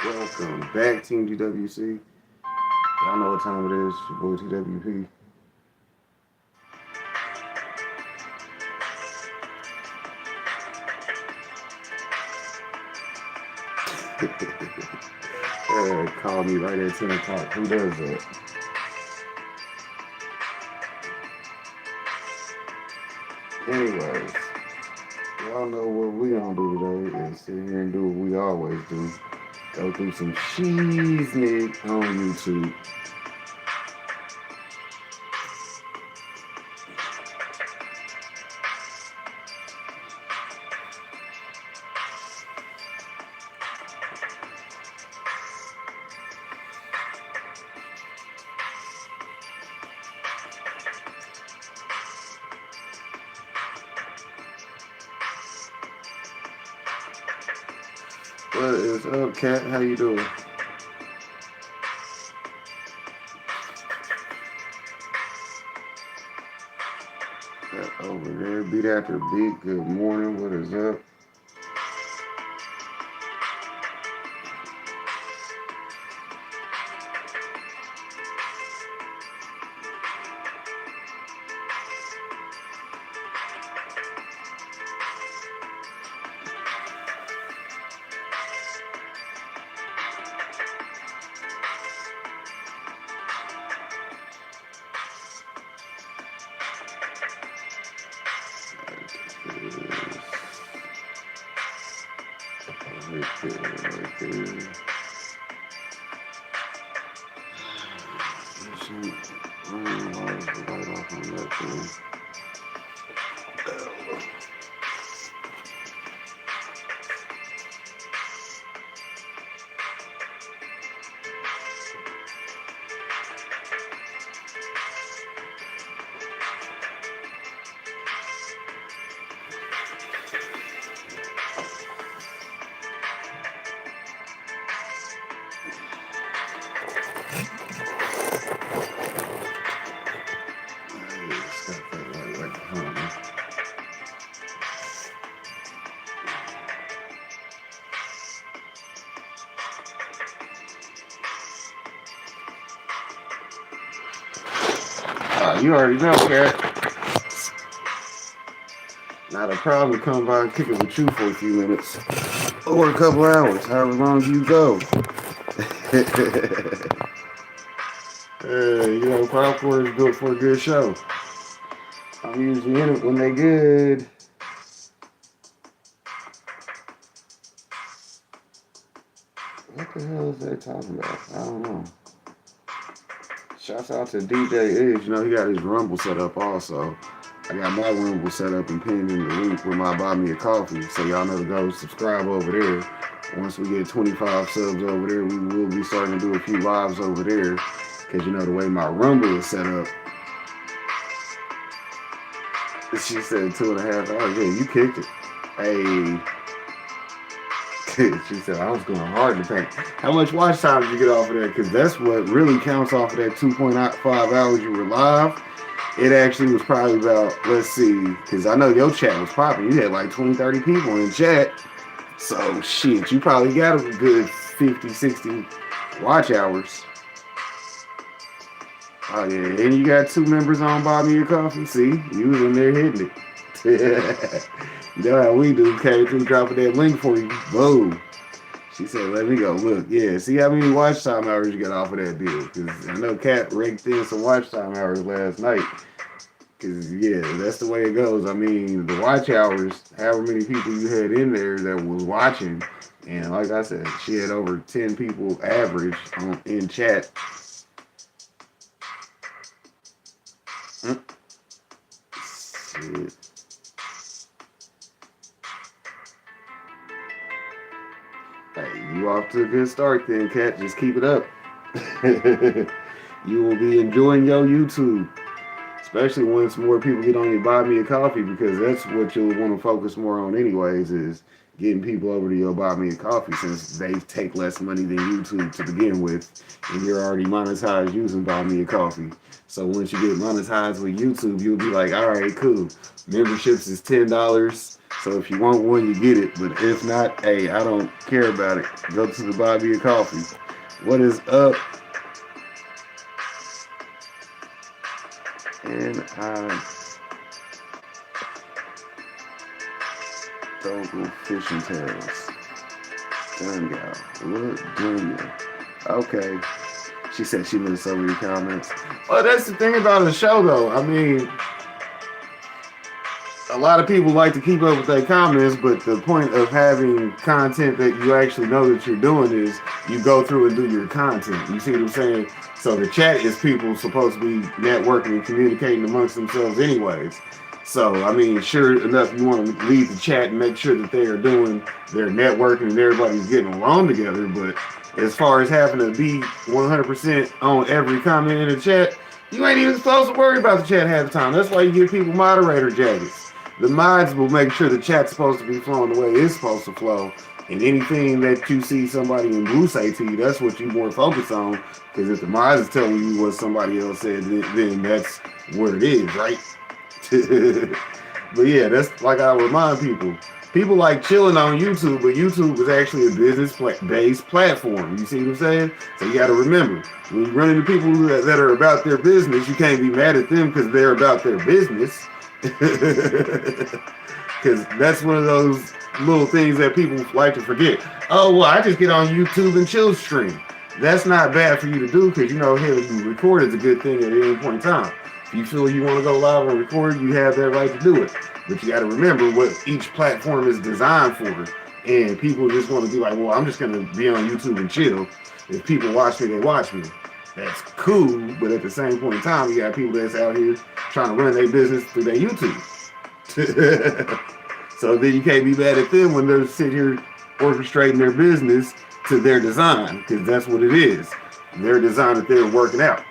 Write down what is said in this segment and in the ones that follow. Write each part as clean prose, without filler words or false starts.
Welcome back, Team DWC. Y'all know what time it is. Your boy TWP. Call me right at 10 o'clock. Who does that? Anyways, y'all know what we gonna do today is sit here and do what we always do. Go through some cheese on YouTube. What is up, Cat? How you doing? Over there, beat after beat. Good morning. What is up? You already know, Cat. Not a problem to come by and kick it with you for a few minutes. Or a couple hours, however long you go. Popcorn is good for a good show. I'm usually in it when they good. What the hell is they talking about? I don't know. Shouts out to DJ Is. You know, he got his Rumble set up also. I got my Rumble set up and pinned in the link with my Buy Me a Coffee. So y'all know to go subscribe over there. Once we get 25 subs over there, we will be starting to do a few lives over there. Because you know the way my Rumble is set up. She said 2.5 hours. Yeah, you kicked it. Hey. She said, I was going hard to pay. How much watch time did you get off of that? Because that's what really counts off of that 2.5 hours you were live. It actually was probably about, let's see, because I know your chat was popping. You had like 20, 30 people in chat. So, shit, you probably got a good 50, 60 watch hours. Oh, yeah. And you got 2 members on Buy Me a Coffee. See, you was in there hitting it. You know how we do, came through dropping that link for you. Boom. She said, let me go. Look, yeah, see how many watch time hours you got off of that deal. Because I know Kat raked in some watch time hours last night. Because, yeah, that's the way it goes. I mean, the watch hours, however many people you had in there that was watching. And like I said, she had over 10 people average in chat. Shit. Hey, you off to a good start then, Kat. Just keep it up. You will be enjoying your YouTube. Especially once more people get on your Buy Me a Coffee, because that's what you'll want to focus more on anyways, is getting people over to your Buy Me a Coffee, since they take less money than YouTube to begin with, and you're already monetized using Buy Me a Coffee. So once you get monetized with YouTube, you'll be like, all right, cool. Memberships is $10. So if you want one, you get it. But if not, hey, I don't care about it. Go to the Buy Me a Coffee. What is up? And I don't go fishing tails. Done, y'all. What? Done, okay. She said she missed so many comments. Well, that's the thing about the show, though. I mean, a lot of people like to keep up with their comments, but the point of having content that you actually know that you're doing is you go through and do your content. You see what I'm saying? So the chat is people supposed to be networking and communicating amongst themselves anyways. So, I mean, sure enough, you want to lead the chat and make sure that they are doing their networking and everybody's getting along together. But as far as having to be 100% on every comment in the chat, you ain't even supposed to worry about the chat half the time. That's why you give people moderator jackets. The mods will make sure the chat's supposed to be flowing the way it's supposed to flow. And anything that you see somebody in blue say to you, that's what you more focus on. Because if the mods is telling you what somebody else said, then that's what it is, right? But yeah, that's like I remind people. People like chilling on YouTube, but YouTube is actually a business-based platform. You see what I'm saying? So you got to remember, when you run into people that are about their business, you can't be mad at them because they're about their business. Because that's one of those little things that people like to forget. Oh, well, I just get on YouTube and chill stream. That's not bad for you to do because, you know, hey, record is a good thing at any point in time. If you feel you want to go live and record, you have that right to do it. But you got to remember what each platform is designed for. And people just want to be like, well, I'm just going to be on YouTube and chill. If people watch me, they watch me. That's cool. But at the same point in time, you got people that's out here trying to run their business through their YouTube. So then you can't be mad at them when they're sitting here orchestrating their business to their design. Because that's what it is. Their design that they're working out.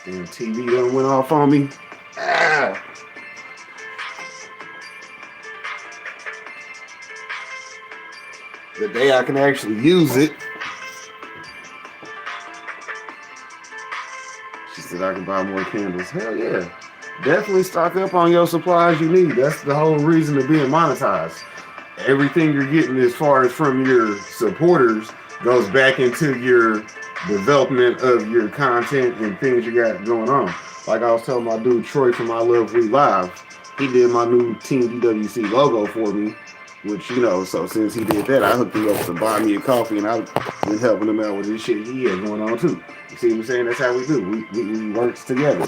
Damn TV done went off on me. Ah. The day I can actually use it. She said I can buy more candles. Hell yeah. Definitely stock up on your supplies you need. That's the whole reason of being monetized. Everything you're getting as far as from your supporters goes back into your development of your content and things you got going on. Like I was telling my dude Troy from I Love We Live, he did my new Team DWC logo for me, which, you know, so since he did that, I hooked him up to Buy Me a Coffee, and I've been helping him out with this shit he had going on too. You see what I'm saying? That's how we do. We works together.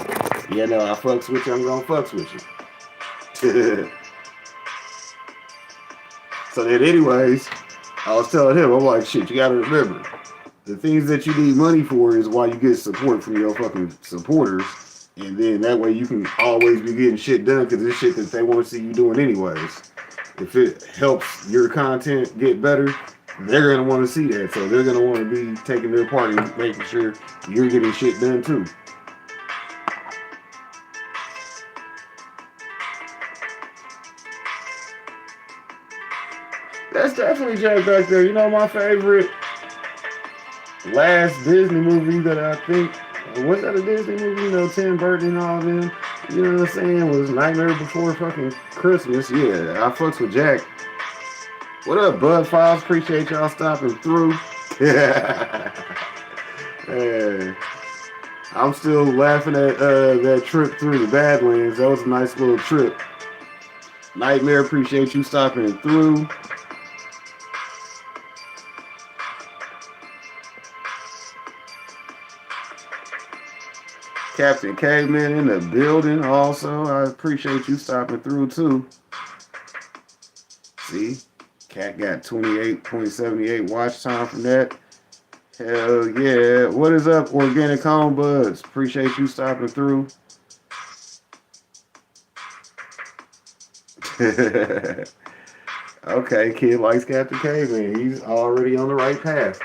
Yeah, no, I fucks with you, I'm gonna fucks with you. So then anyways, I was telling him, I'm like, shit, you gotta remember, the things that you need money for is why you get support from your fucking supporters. And then that way you can always be getting shit done because it's shit that they want to see you doing anyways. If it helps your content get better, they're going to want to see that. So they're going to want to be taking their part in making sure you're getting shit done too. That's definitely Jack back there. You know, my favorite last Disney movie that I think, was that a Disney movie? You know, Tim Burton and all of them. You know what I'm saying? Was Nightmare Before fucking Christmas. Yeah, I fucks with Jack. What up, Bud Files? Appreciate y'all stopping through. Hey, I'm still laughing at that trip through the Badlands. That was a nice little trip. Nightmare, appreciate you stopping through. Captain Caveman in the building also. I appreciate you stopping through too. See, Cat got 28.78 watch time from that. Hell yeah. What is up, Organic Home Buds? Appreciate you stopping through. Okay, kid likes Captain Caveman. He's already on the right path.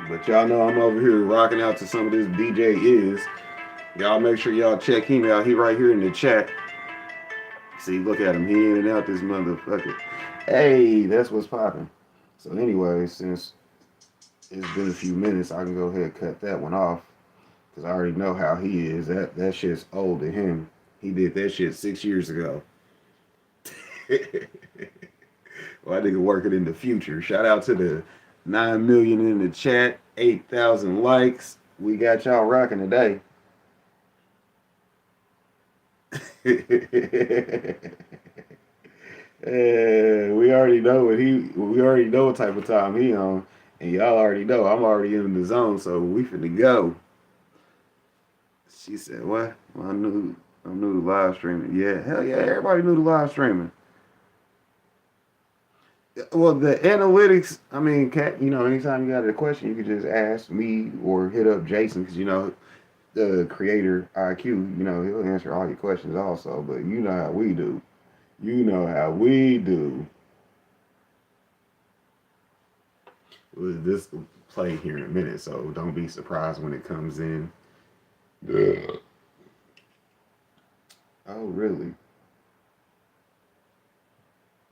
But y'all know I'm over here rocking out to some of this DJ Is. Y'all make sure y'all check him out. He right here in the chat. See, look at him. He in and out this motherfucker. Hey, that's what's popping. So anyway, since it's been a few minutes, I can go ahead and cut that one off. Because I already know how he is. That shit's old to him. He did that shit 6 years ago. Well, I think working in the future. Shout out to the 9 million in the chat, 8,000 likes. We got y'all rocking today. We already know we already know what type of time he on. And y'all already know I'm already in the zone, so we finna go. She said, what? Well, I'm new to live streaming. Yeah, hell yeah, everybody knew the live streaming. Well, the analytics, I mean, Kat, you know, anytime you got a question, you can just ask me or hit up Jason, because, you know, the creator IQ, you know, he'll answer all your questions also, but you know how we do. You know how we do. Well, this will play here in a minute, so don't be surprised when it comes in. Yeah. Oh, really?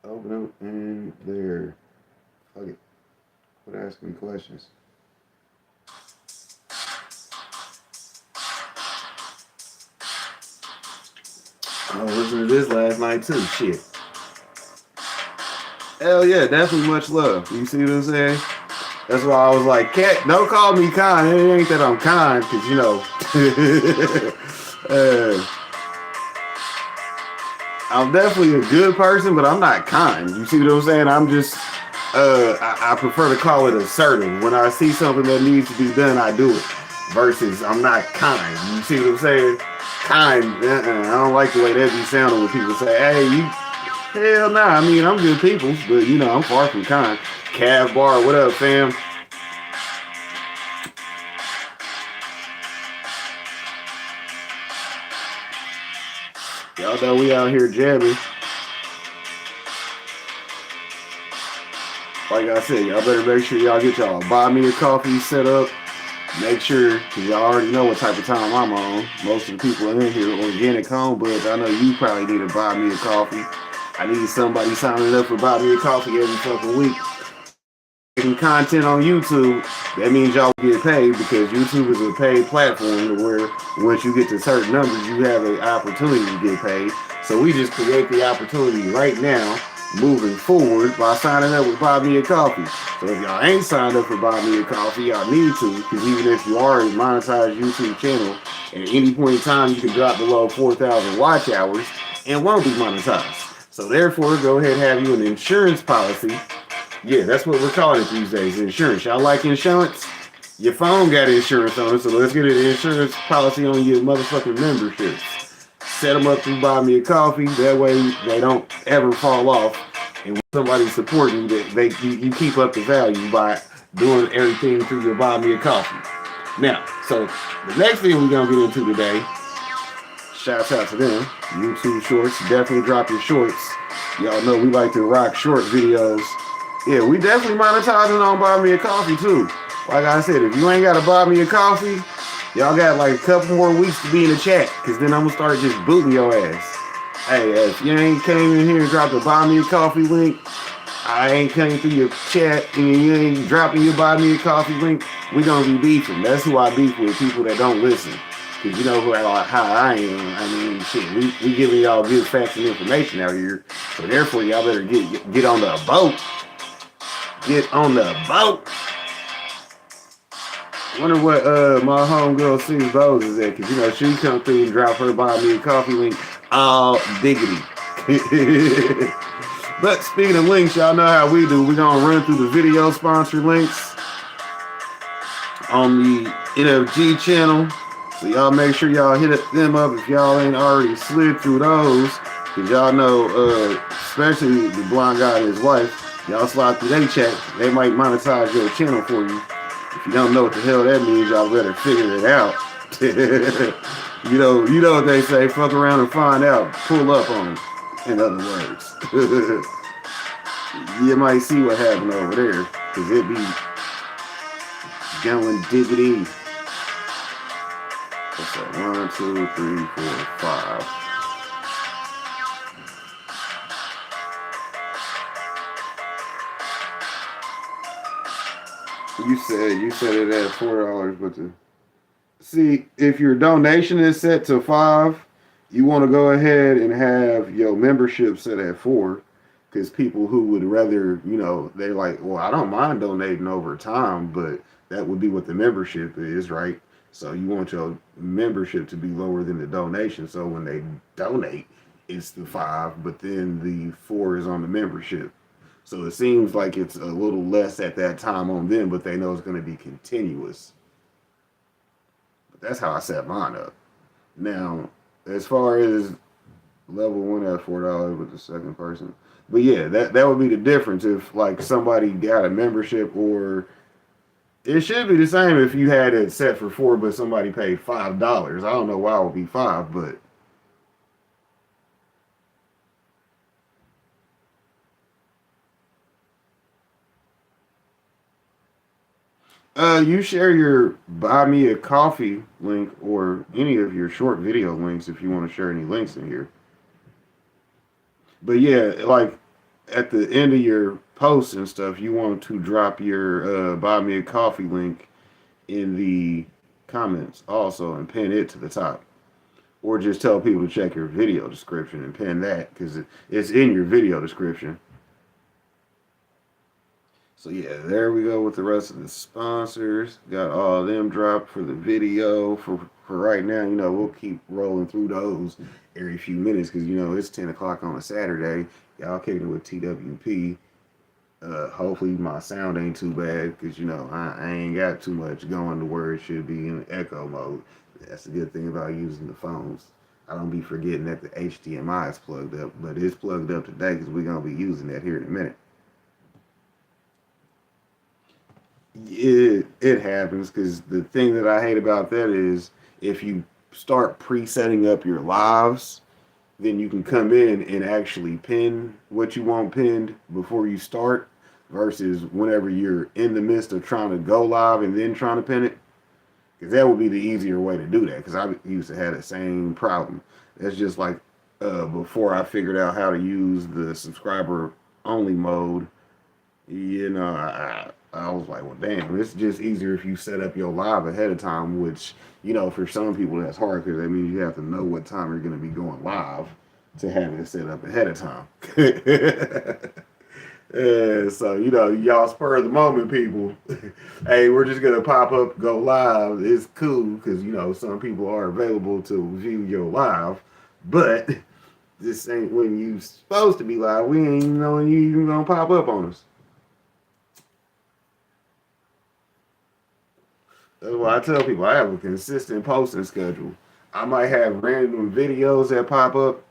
Open up in there. Fuck it. Quit asking me questions. I was listening to this last night too. Shit. Hell yeah, definitely much love. You see what I'm saying? That's why I was like, Cat, don't call me kind. It ain't that I'm kind, because, you know, I'm definitely a good person, but I'm not kind. You see what I'm saying? I'm just, I prefer to call it assertive. When I see something that needs to be done, I do it. Versus, I'm not kind. You see what I'm saying? Kind. I don't like the way that be sounding when people say, hey, you, hell nah. I mean, I'm good people, but, you know, I'm far from kind. Cav Bar, what up, fam? Y'all know we out here jamming. Like I said, y'all better make sure y'all get y'all buy me a coffee set up. Make sure, because y'all already know what type of time I'm on. Most of the people in here are organic home, but I know you probably need to buy me a coffee. I need somebody signing up for buy me a coffee every fucking week. Making content on YouTube, that means y'all get paid, because YouTube is a paid platform where once you get to certain numbers, you have an opportunity to get paid. So we just create the opportunity right now, moving forward, by signing up with Buy Me a Coffee. So if y'all ain't signed up for Buy Me a Coffee, y'all need to, because even if you are a monetized YouTube channel, at any point in time, you can drop below 4,000 watch hours and won't be monetized. So therefore, go ahead and have you an insurance policy. Yeah, that's what we're calling it these days, insurance. Y'all like insurance? Your phone got insurance on it, so let's get an insurance policy on your motherfucking memberships. Set them up through Buy Me a Coffee. That way they don't ever fall off. And when somebody's supporting you, you keep up the value by doing everything through your Buy Me a Coffee. Now, so the next thing we're going to get into today, shouts out to them, YouTube Shorts. Definitely drop your shorts. Y'all know we like to rock short videos. Yeah, we definitely monetizing on Buy Me a Coffee too. Like I said, if you ain't got to buy me a coffee, y'all got like a couple more weeks to be in the chat, because then I'm going to start just booting your ass. Hey, if you ain't came in here and dropped a Buy Me a Coffee link, I ain't came through your chat, and you ain't dropping your Buy Me a Coffee link, we going to be beefing. That's who I beef with, people that don't listen. Because you know how I am. I mean, shit, we giving y'all good facts and information out here. So therefore, y'all better get on the boat. Get on the boat. Wonder what my homegirl Six Bows is at, because you know she come through and drop her Buy Me a Coffee link all diggity. But speaking of links, y'all know how we do. We're gonna run through the video sponsor links on the NFG channel. So y'all make sure y'all hit them up if y'all ain't already slid through those. Because y'all know, especially the blind guy and his wife, y'all slide through their chat, they might monetize your channel for you. If you don't know what the hell that means, y'all better figure it out. you know what they say, fuck around and find out, pull up on them, in other words. You might see what happened over there, because it be going diggity. What's that? 1, 2, 3, 4, 5. You said it at $4, but see, if your donation is set to 5, you want to go ahead and have your membership set at 4, because people who would rather, they're like, well, I don't mind donating over time, but that would be what the membership is, right? So you want your membership to be lower than the donation. So when they donate, it's the 5, but then the 4 is on the membership. So it seems like it's a little less at that time on them, but they know it's going to be continuous. But that's how I set mine up. Now, as far as level 1 at $4 with the second person, but yeah, that would be the difference if like somebody got a membership, or it should be the same if you had it set for 4, but somebody paid $5. I don't know why it would be 5, but you share your buy me a coffee link or any of your short video links if you want to share any links in here. But yeah, like at the end of your posts and stuff, you want to drop your buy me a coffee link in the comments also and pin it to the top. Or just tell people to check your video description and pin that because it's in your video description. So yeah, there we go with the rest of the sponsors. Got all of them dropped for the video. For right now, we'll keep rolling through those every few minutes because it's 10 o'clock on a Saturday. Y'all kicking with TWP. Hopefully my sound ain't too bad because I ain't got too much going to where it should be in echo mode. That's the good thing about using the phones. I don't be forgetting that the HDMI is plugged up, but it's plugged up today because we're gonna be using that here in a minute. It happens because the thing that I hate about that is if you start pre-setting up your lives, then you can come in and actually pin what you want pinned before you start versus whenever you're in the midst of trying to go live and then trying to pin it. Because that would be the easier way to do that because I used to have the same problem. That's just like before I figured out how to use the subscriber only mode. I was like, well, damn, it's just easier if you set up your live ahead of time, which, for some people that's hard because that means you have to know what time you're going to be going live to have it set up ahead of time. So, y'all spur of the moment, people. Hey, we're just going to pop up, go live. It's cool because, some people are available to view your live, but this ain't when you supposed to be live. We ain't knowing you even going to pop up on us. That's why I tell people I have a consistent posting schedule. I might have random videos that pop up,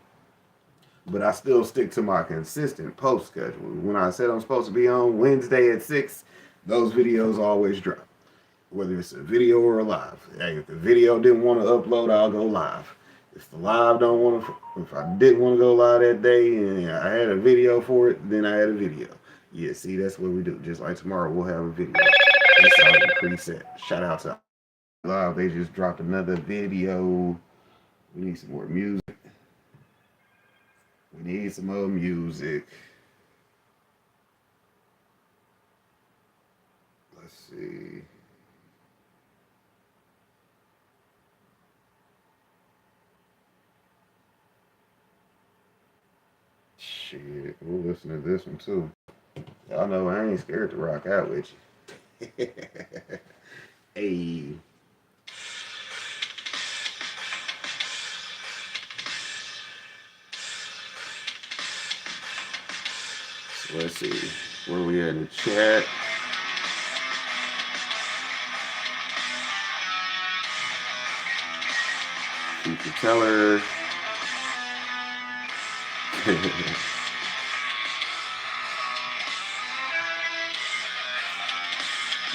but I still stick to my consistent post schedule. When I said I'm supposed to be on Wednesday at 6, those videos always drop. Whether it's a video or a live. Hey, if the video didn't want to upload, I'll go live. If the live don't want to, if I didn't want to go live that day and I had a video for it, then I had a video. Yeah, see, that's what we do. Just like tomorrow, we'll have a video. It's already preset. Shout out to Live. They just dropped another video. We need some more music. We need some more music. Let's see. Shit, we'll listen to this one too. Y'all know I ain't scared to rock out with you. Hey. So let's see. Where we at in the chat? Future Teller.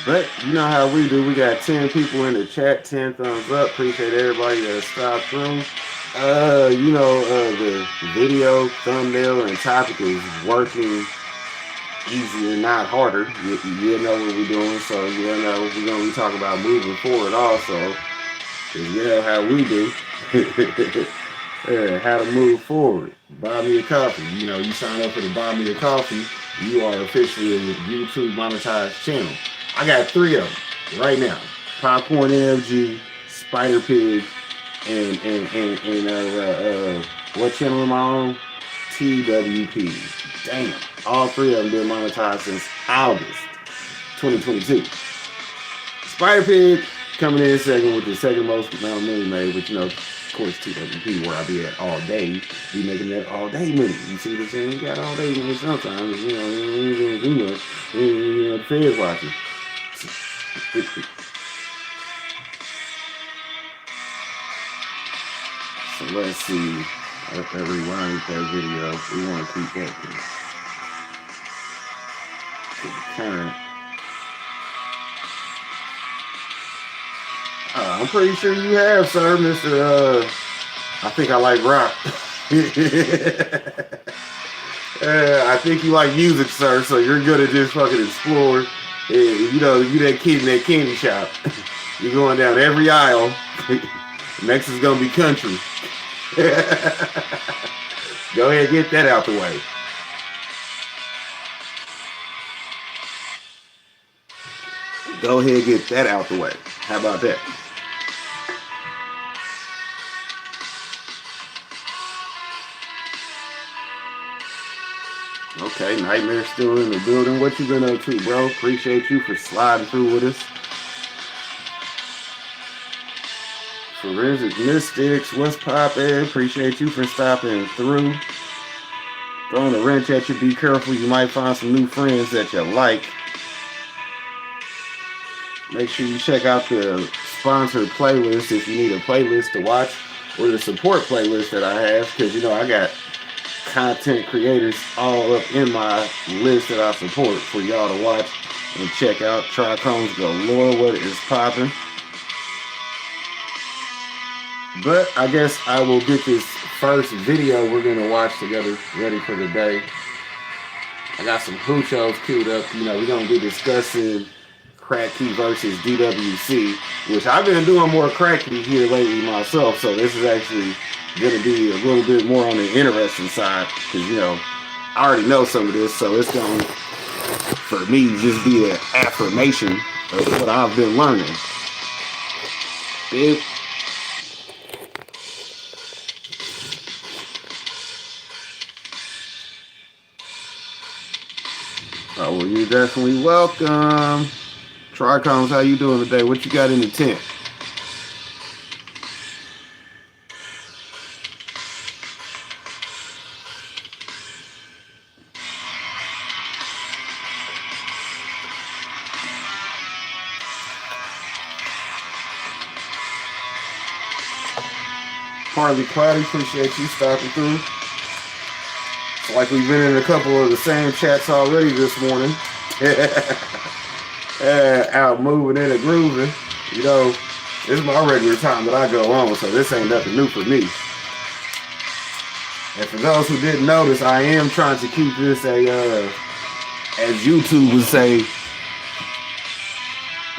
But you know how we do. We got 10 people in the chat, 10 thumbs up. Appreciate everybody that stopped through. The video, thumbnail, and topic is working easier, not harder. You know what we're doing, so you know we're going to be talking about moving forward also. Because you know how we do. How to move forward. Buy me a coffee. You know, you sign up for the Buy Me a Coffee, you are officially a YouTube monetized channel. I got 3 of them right now. Popcorn NFG, Spider Pig, and what channel am I on? TWP. Damn. All 3 of them been monetized since August 2022. Spider Pig coming in second with the second most amount of money made, but you know, of course, TWP, where I be at all day, be making that all day money. You see what I'm saying? You got all day money sometimes, you know, you ain't do much. You know, the feds watching. So let's see. Let's rewind that video. We want to keep that to the current. I'm pretty sure you have, sir, Mr. I think I like rock. I think you like music, sir, so you're good at just fucking explore. You know, you that kid in that candy shop. You're going down every aisle. Next is going to be country. Go ahead and get that out the way. Go ahead and get that out the way. How about that? Okay, Nightmare still in the building. What you been up to, bro? Appreciate you for sliding through with us. Forensic Mystics, what's poppin'? Appreciate you for stopping through. Throwing a wrench at you, be careful. You might find some new friends that you like. Make sure you check out the sponsored playlist if you need a playlist to watch, or the support playlist that I have, because you know I got content creators all up in my list that I support for y'all to watch and check out. Trichomes galore, what is popping? But I guess I will get this first video we're gonna watch together ready for the day. I got some hoochos queued up. You know, we're gonna be discussing Crack Key versus DWC, which I've been doing more Crack Key here lately myself, so this is actually gonna be a little bit more on the interesting side, because you know I already know some of this, so it's gonna for me just be an affirmation of what I've been learning. Big. Oh, well, you're definitely welcome. Trichomes, how you doing today? What you got in the tent? Harley Cloudy, appreciate you stopping through. It's like we've been in a couple of the same chats already this morning. Out moving in and grooving. You know, this is my regular time that I go on, so this ain't nothing new for me. And for those who didn't notice, I am trying to keep this as YouTube would say,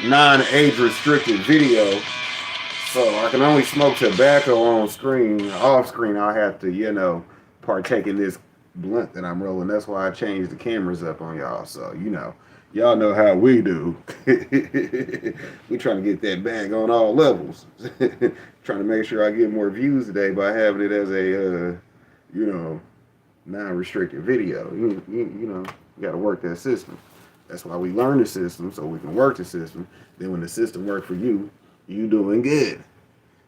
non-age restricted video. So I can only smoke tobacco on screen. Off screen, I'll have to, you know, partake in this blunt that I'm rolling. That's why I changed the cameras up on y'all. So, you know, y'all know how we do. We trying to get that bag on all levels. Trying to make sure I get more views today by having it as a, you know, non-restricted video. You know, you got to work that system. That's why we learn the system, so we can work the system. Then when the system works for you, you doing good.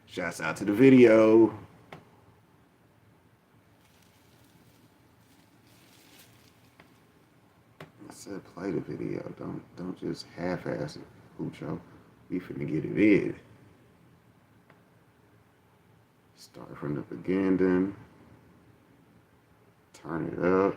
Shouts out to the video. I said play the video. Don't just half-ass it, Hoocho. We finna get it in. Start from the beginning. Turn it up.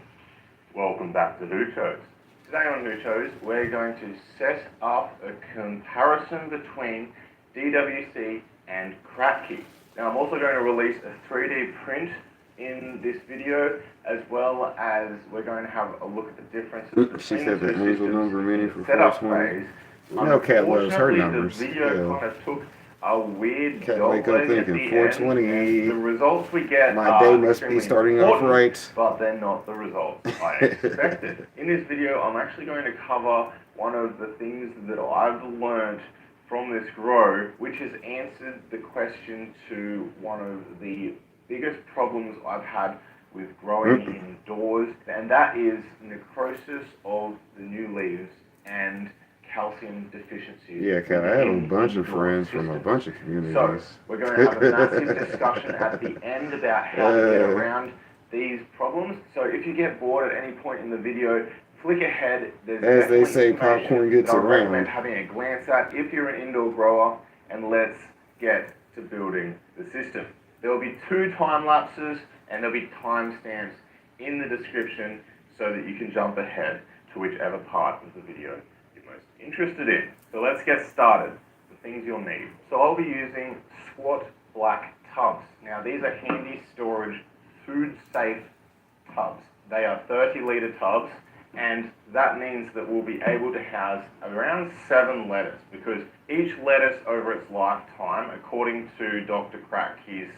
Welcome back to Hoochos. Today on Hoochos, we're going to set up a comparison between DWC and Crack Key. Now I'm also going to release a 3D print in this video, as well as we're going to have a look at the differences between she said the angel number many for setup first one. phase. No cat loves her numbers. The video kind of took a weird Can't dog wake up leg at thinking the 420. end, and the results we get My are day must be extremely starting off important, right. but they're not the results I expected. In this video, I'm actually going to cover one of the things that I've learned from this grow, which has answered the question to one of the biggest problems I've had with growing indoors, and that is necrosis of the new leaves and calcium deficiencies. Yeah, Kat, I have a bunch of friends from a bunch of communities. So, we're going to have a massive discussion at the end about how to get around these problems. So if you get bored at any point in the video, flick ahead. There's as they say, popcorn gets I around. recommend having a glance at if you're an indoor grower, and let's get to building the system. There will be 2 time lapses and there'll be timestamps in the description so that you can jump ahead to whichever part of the video you're most interested in. So let's get started. The things you'll need. So I'll be using squat black tubs. Now these are handy storage, food safe tubs. They are 30-litre tubs, and that means that we'll be able to house around 7 lettuce, because each lettuce over its lifetime, according to Dr. Kratky's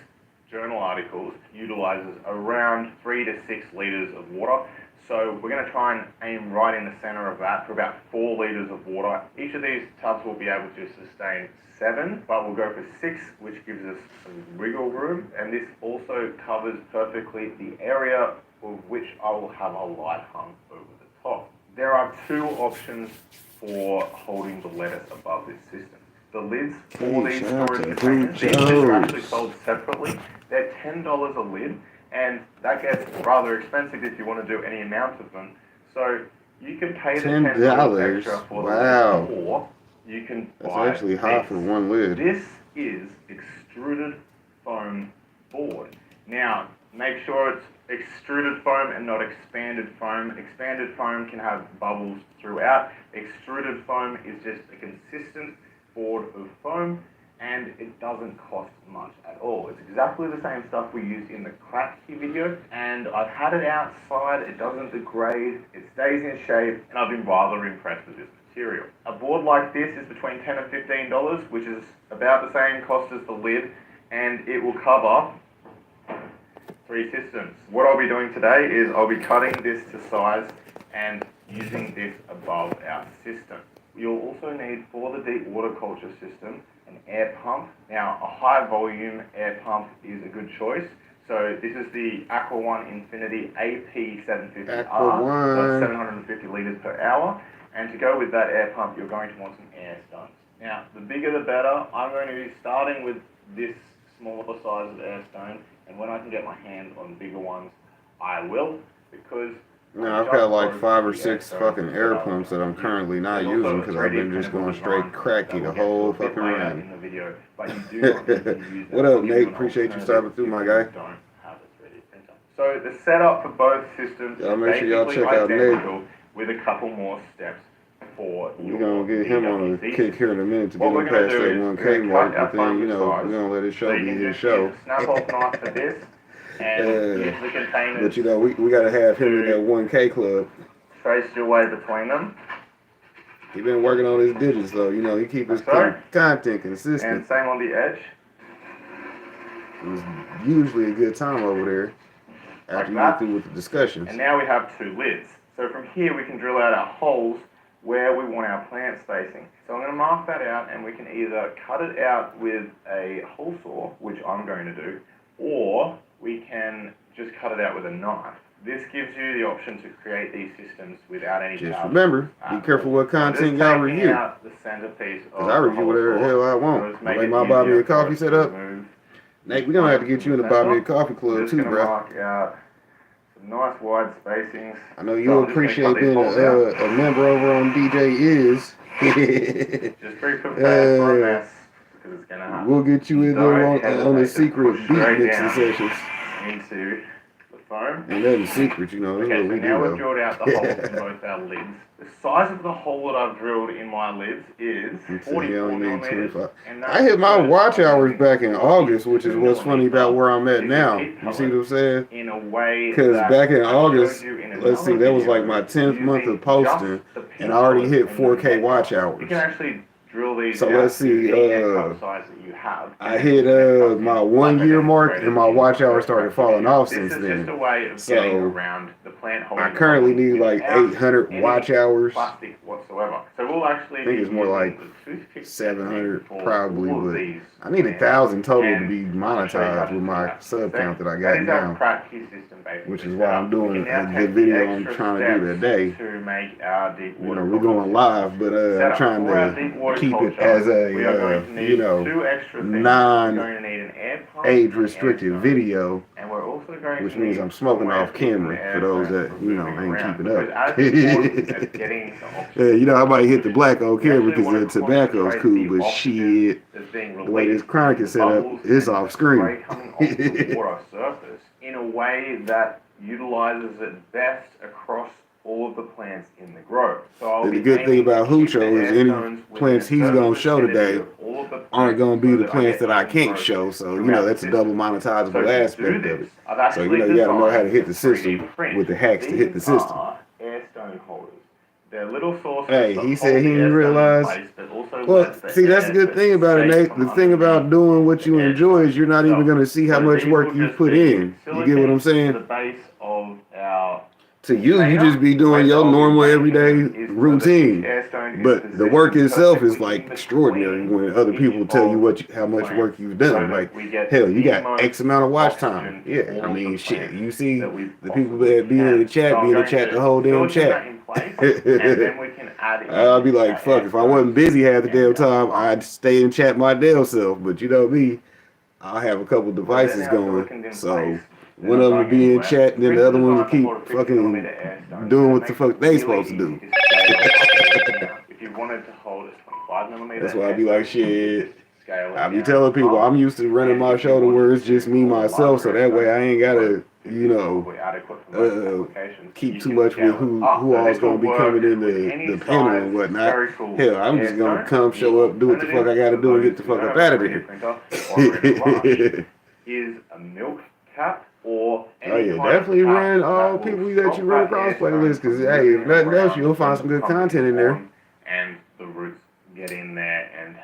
journal articles, utilizes around 3 to 6 litres of water. So we're going to try and aim right in the center of that for about 4 litres of water. Each of these tubs will be able to sustain 7, but we'll go for 6, which gives us some wiggle room. And this also covers perfectly the area of which I will have a light hung over the top. There are 2 options for holding the lettuce above this system. The lids for these storage containers, these lids are actually sold separately. They're $10 a lid, and that gets rather expensive if you want to do any amount of them. So you can pay the $10 extra for the lid, or you can buy. That's actually high for one lid. This is extruded foam board. Now, make sure it's extruded foam and not expanded foam. Expanded foam can have bubbles throughout. Extruded foam is just a consistent board of foam, and it doesn't cost much at all. It's exactly the same stuff we used in the Kratky video, and I've had it outside. It doesn't degrade, it stays in shape, and I've been rather impressed with this material. A board like this is between $10 and $15, which is about the same cost as the lid, and it will cover 3 systems. What I'll be doing today is I'll be cutting this to size and using this above our system. You'll also need, for the deep water culture system, an air pump. Now, a high volume air pump is a good choice. So this is the Aqua One Infinity AP750R, so 750 litres per hour. And to go with that air pump, you're going to want some air stones. Now, the bigger the better. I'm going to be starting with this smaller size of air stone, and when I can get my hands on bigger ones, I will, because I've got like 5 or 6 fucking air pumps that I'm currently not using because I've been just going straight Kratky the whole fucking run. What up, Nate? Appreciate you stopping through, my guy. So the setup for both systems is make sure y'all check out Nate, with a couple more steps for we're going to get him on a kick here in a minute to get him past that 1K mark, but then, you know, we're going to let his show be his show. Snap off knife for this. And use the containers. But you know, we gotta have him in that 1K club. Trace your way between them. He been working on his digits though. You know, he keep his content consistent. And same on the edge. It was usually a good time over there after you get through with the discussions. And now we have 2 lids. So from here we can drill out our holes where we want our plant spacing. So I'm going to mark that out, and we can either cut it out with a hole saw, which I'm going to do, or we can just cut it out with a knife. This gives you the option to create these systems without any Just remember, be careful what content y'all review. The centerpiece of I review whatever the hell I want. Like my Buy Me a Coffee set up. Nate, we're going to have to get you in the Buy Me a Coffee club too, bro. Mark out some nice wide spacings. I know you'll appreciate being a member over on DJ Is. Just be prepared for a mess, because it's going to happen. We'll get you in there on the secret beat mixing sessions. Into the foam. And that's a secret, you know. Okay, so now we've drilled out the holes in both our lids. The size of the hole that I've drilled in my lids is 44 millimeters. I hit my watch hours back in August, which is what's funny about where I'm at now. You see what I'm saying? In a way, because back in August, let's see, that was like my 10th month of posting, and I already hit 4K watch hours. You can actually drill these. So let's see. have. I hit my 1 year mark, and my watch hours started falling off since then. This is just a way of getting around the plant holding. I currently need like 800 watch hours. Plastic whatsoever. So we'll actually. I think it's more like 700 probably, but I need 1,000 total to be monetized with my sub count that I got now. Which is why I'm doing the video I'm trying to do today. To make our deep water. We're going live, but I'm trying to keep it as a non-age restricted video, and we're also going which means I'm smoking off camera for those that ain't keeping up. I might hit the black on camera because the tobacco's cool, but shit, the way this chronic is set up, it's off screen. In a way that utilizes it best across all of the plants in the grow. So the good thing about Hucho is any plants he's going to show today aren't going to be the plants that I can't show. So, that's a double monetizable aspect of it. So, you got to know how to hit the system with the hacks to hit the system. Airstone holders. They're little sources. Hey, he said he didn't realize. Well, see, that's the good thing about it, Nate. The thing about doing what you enjoy is you're not even going to see how much work you put in. You get what I'm saying? The base of our to you just be doing your normal everyday routine. But the work itself is like extraordinary when other people tell you how much work you've done. Like, hell, you got X amount of watch time. Yeah, I mean, shit. You see the people that be in the chat, the whole damn chat. I'll be like, fuck, if I wasn't busy half the damn time, I'd stay and chat my damn self. But you know me, I'll have a couple devices going. So one of them will be in chat, and then the other one will keep fucking doing what the fuck they supposed to do. If you wanted to hold a 25mm, that's why I be like, shit. I be telling people I'm used to running my show to where it's just me myself, so that way I ain't gotta, keep too much with who all's gonna be coming in the panel and whatnot. Hell, I'm just gonna come, show up, do what the fuck I gotta do, and get the fuck up out of here. Is a milk cap. Definitely run all people that you run across playlists, because hey, if nothing else, you'll find some good content in there. And the roots get in there and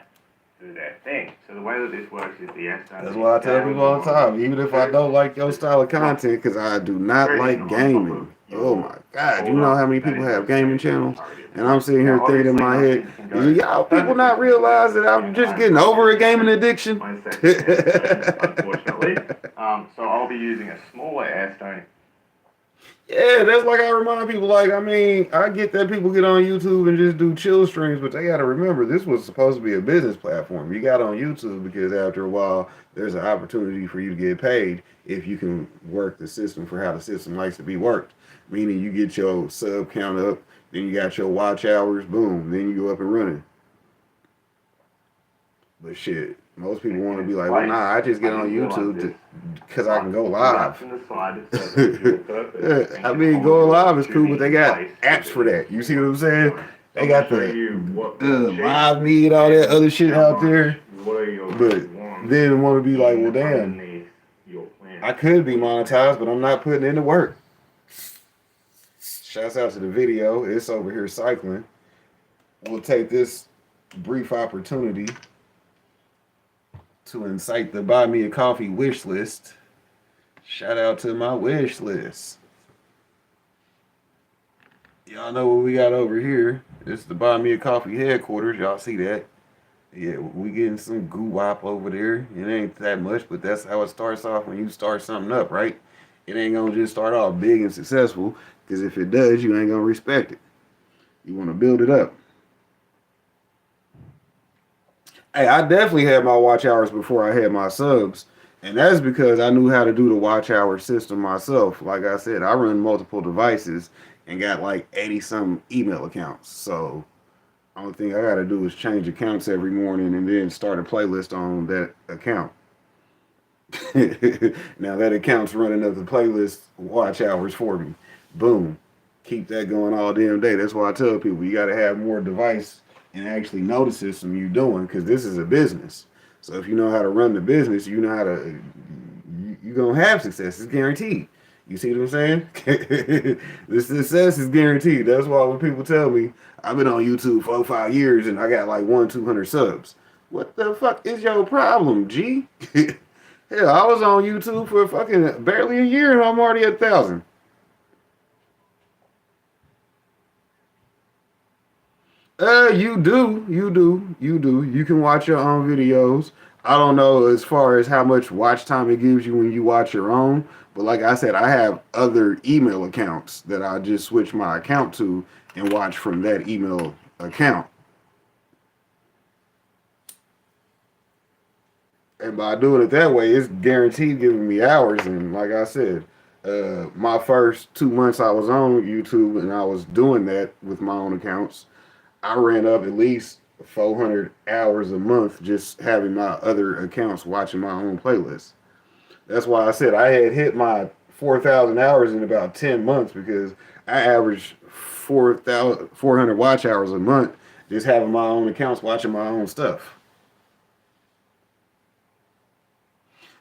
do their thing. So the way that this works is the S. That's why I tell people all the time, even if I don't like your style of content, because I do not like gaming. Oh my God, you know how many people have gaming channels? And I'm sitting here thinking in my head, y'all people not realize that I'm just getting over a gaming addiction? Unfortunately. So I'll be using a smaller airstone. Yeah, that's like I remind people, I get that people get on YouTube and just do chill streams, but they got to remember this was supposed to be a business platform. You got on YouTube because after a while, there's an opportunity for you to get paid if you can work the system for how the system likes to be worked. Meaning you get your sub count up, then you got your watch hours, boom, then you go up and running. But shit, most people want to be like, well, nah, I just get on YouTube because I can go live. Going live is cool, but they got apps for that. You see what I'm saying? They got the live me and all that other shit out there. But then want to be like, well, damn, I could be monetized, but I'm not putting in the work. Shouts out to the video. It's over here cycling. We'll take this brief opportunity to incite the Buy Me a Coffee wish list. Shout out to my wish list. Y'all know what we got over here. This is the Buy Me a Coffee headquarters. Y'all see that? Yeah, we getting some goo-wop over there. It ain't that much, but that's how it starts off when you start something up, right? It ain't gonna just start off big and successful, because if it does, you ain't gonna respect it. You want to build it up. Hey, I definitely had my watch hours before I had my subs, and that's because I knew how to do the watch hour system myself. Like I said, I run multiple devices and got like 80-something email accounts. So only thing I got to do is change accounts every morning and then start a playlist on that account. Now that account's running up the playlist watch hours for me. Boom. Keep that going all damn day. That's why I tell people you got to have more device and actually know the system you're doing, because this is a business. So if you know how to run the business, you know how to, you're going to have success. It's guaranteed. You see what I'm saying? The success is guaranteed. That's why when people tell me I've been on YouTube for 5 years and I got like 100-200 subs. What the fuck is your problem, G? Hell, I was on YouTube for fucking barely a year and I'm already at 1,000. You do. You can watch your own videos. I don't know as far as how much watch time it gives you when you watch your own, but like I said, I have other email accounts that I just switch my account to and watch from that email account. And by doing it that way, it's guaranteed giving me hours. And like I said, my first 2 months I was on YouTube and I was doing that with my own accounts, I ran up at least 400 hours a month just having my other accounts watching my own playlist. That's why I said I had hit my 4,000 hours in about 10 months because I averaged 400 watch hours a month just having my own accounts watching my own stuff.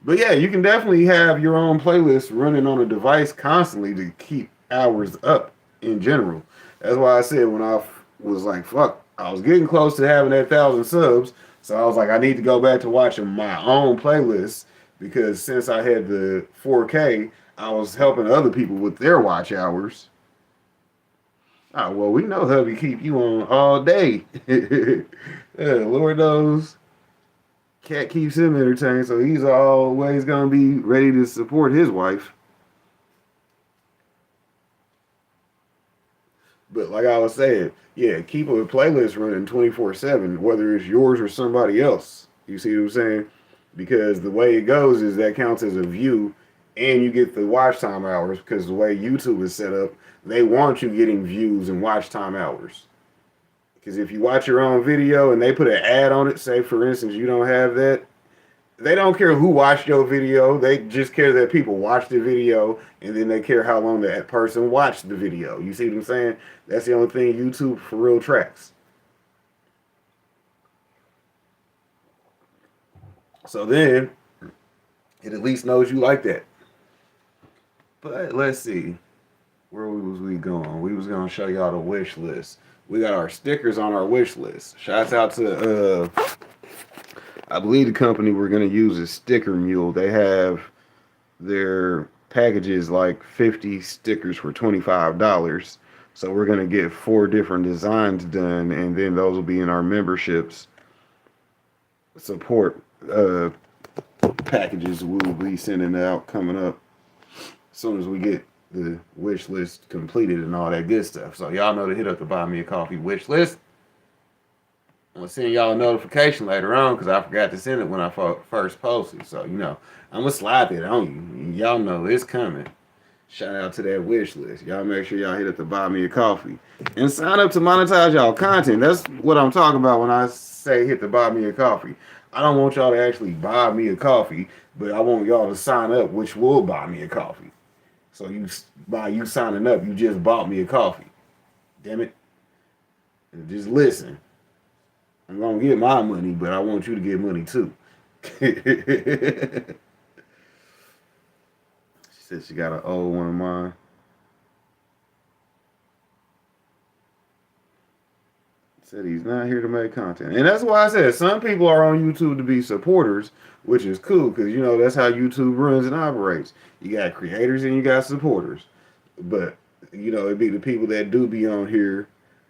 But yeah, you can definitely have your own playlist running on a device constantly to keep hours up in general. That's why I said when I was like, fuck, I was getting close to having that 1,000 subs. So I was like, I need to go back to watching my own playlist because since I had the 4K, I was helping other people with their watch hours. Oh, well, we know hubby keep you on all day. Yeah, Lord knows. Cat keeps him entertained, so he's always gonna be ready to support his wife. But like I was saying, yeah, keep a playlist running 24/7, whether it's yours or somebody else. You see what I'm saying? Because the way it goes is that counts as a view, and you get the watch time hours. Because the way YouTube is set up, they want you getting views and watch time hours. Because if you watch your own video and they put an ad on it, say for instance you don't have that, they don't care who watched your video. They just care that people watched the video, and then they care how long that person watched the video. You see what I'm saying? That's the only thing YouTube for real tracks. So then it at least knows you like that. But let's see, where was we going? We was gonna show y'all the wish list. We got our stickers on our wish list. Shouts out to I believe the company we're gonna use is Sticker Mule. They have their packages like 50 stickers for $25. So we're gonna get 4 different designs done, and then those will be in our memberships support packages we'll be sending out coming up as soon as we get the wish list completed and all that good stuff. So y'all know to hit up the Buy Me a Coffee wish list. I'm gonna send y'all a notification later on because I forgot to send it when I first posted. So I'm gonna slide that on you. Y'all know it's coming. Shout out to that wish list. Y'all make sure y'all hit up the Buy Me a Coffee and sign up to monetize y'all content. That's what I'm talking about when I say hit the Buy Me a Coffee. I don't want y'all to actually buy me a coffee, but I want y'all to sign up, which will buy me a coffee. So by you signing up, you just bought me a coffee. Damn it. And just listen. I'm gonna get my money, but I want you to get money too. She said she got an old one of mine. Said he's not here to make content. And that's why I said some people are on YouTube to be supporters, which is cool because that's how YouTube runs and operates. You got creators and you got supporters. But it'd be the people that do be on here.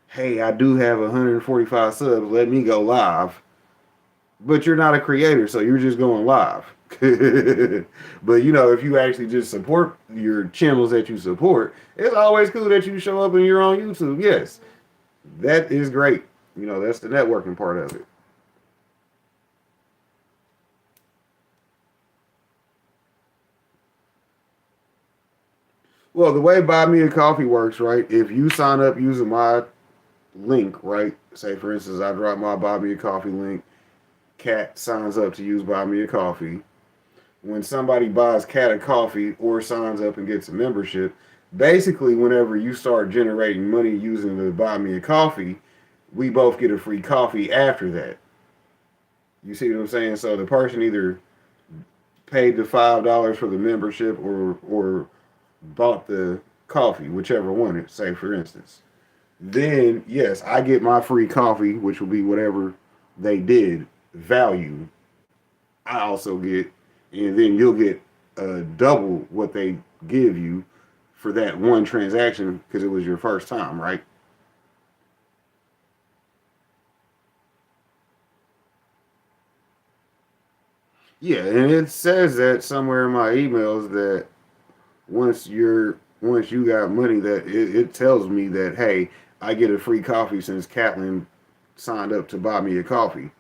Hey, I do have 145 subs. Let me go live. But you're not a creator, so you're just going live. But if you actually just support your channels that you support, it's always cool that you show up and you're on YouTube. Yes, that is great. That's the networking part of it. Well, the way Buy Me a Coffee works, right? If you sign up using my link, right? Say, for instance, I drop my Buy Me a Coffee link. Cat signs up to use Buy Me a Coffee. When somebody buys Cat a coffee or signs up and gets a membership, basically, whenever you start generating money using the Buy Me a Coffee, we both get a free coffee after that. You see what I'm saying? So the person either paid the $5 for the membership or bought the coffee, whichever one, say for instance. Then, yes, I get my free coffee, which will be whatever they did. value, I also get, and then you'll get double what they give you for that one transaction because it was your first time, right? Yeah, and it says that somewhere in my emails that once you got money, that it tells me that, hey, I get a free coffee since Catlin signed up to buy me a coffee.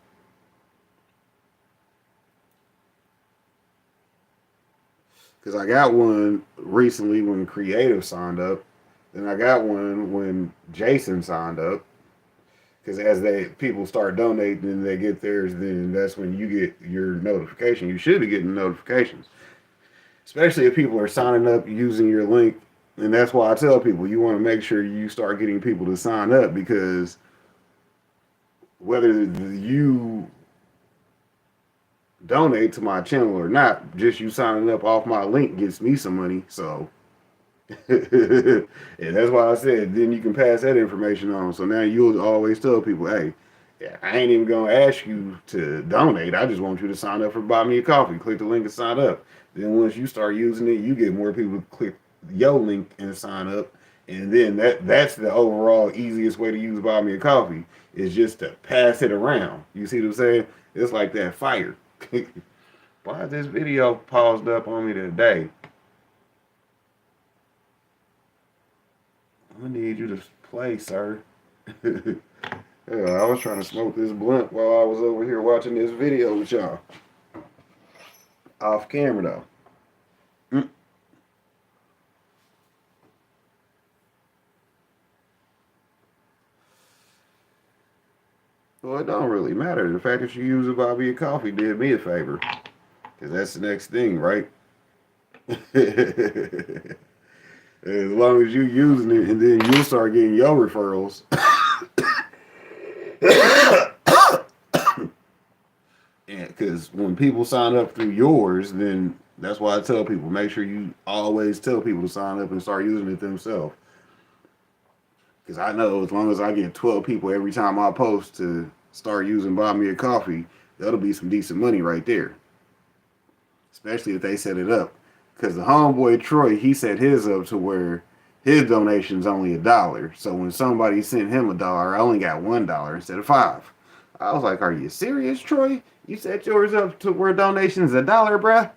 Because I got one recently when Creative signed up, and I got one when Jason signed up. Because as they people start donating and they get theirs, then that's when you get your notification. You should be getting notifications, especially if people are signing up using your link. And that's why I tell people you want to make sure you start getting people to sign up, because whether you donate to my channel or not, just you signing up off my link gets me some money. So, and that's why I said then you can pass that information on. So now you'll always tell people, hey, yeah, I ain't even gonna ask you to donate. I just want you to sign up for buy me a coffee. Click the link and sign up. Then once you start using it, you get more people to click your link and sign up. And then that's the overall easiest way to use buy me a coffee, is just to pass it around. You see what I'm saying? It's like that fire. Why is this video paused up on me today? I need you to play, sir. Yeah, I was trying to smoke this blunt while I was over here watching this video with y'all. Off camera, though. Well, it don't really matter. The fact that you use a buy me a coffee did me a favor. Because that's the next thing, right? As long as you using it, and then you'll start getting your referrals. And because when people sign up through yours, then that's why I tell people, make sure you always tell people to sign up and start using it themselves. Because I know as long as I get 12 people every time I post to start using buy me a coffee, that'll be some decent money right there. Especially if they set it up. Because the homeboy Troy, he set his up to where his donation's only $1. So when somebody sent him $1, I only got $1 instead of 5. I was like, are you serious, Troy? You set yours up to where donation's $1, bruh?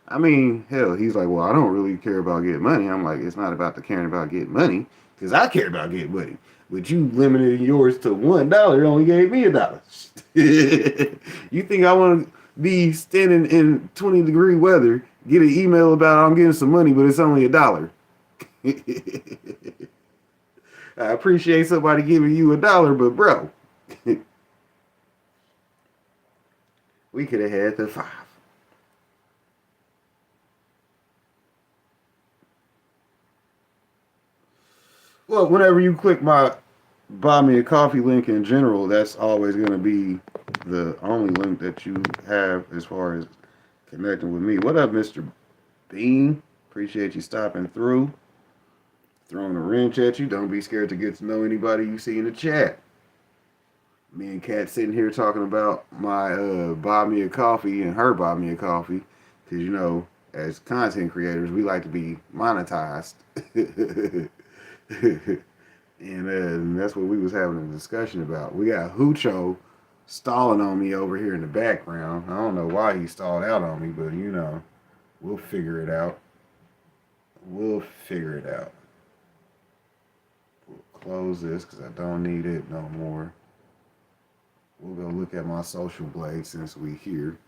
I mean, hell, he's like, well, I don't really care about getting money. I'm like, it's not about the caring about getting money, because I care about getting money. But you limited yours to $1, only gave me $1. You think I want to be standing in 20-degree weather, get an email about I'm getting some money, but it's only $1? I appreciate somebody giving you $1, but bro, we could have had the 5. Well, whenever you click my buy me a coffee link in general, that's always going to be the only link that you have as far as connecting with me. What up, Mr. Bean? Appreciate you stopping through. Throwing a wrench at you. Don't be scared to get to know anybody you see in the chat. Me and Kat sitting here talking about my buy me a coffee and her buy me a coffee. Because, you know, as content creators, we like to be monetized. And that's what we was having a discussion about. We got Hucho stalling on me over here in the background. I don't know why he stalled out on me, but you know, we'll figure it out. We'll figure it out. We'll close this because I don't need it no more. We'll go look at my social blade since we here.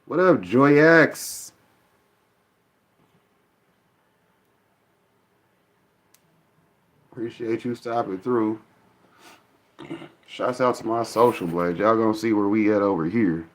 What up, JoyX? Appreciate you stopping through. Shouts out to my social blade. Y'all gonna see where we at over here.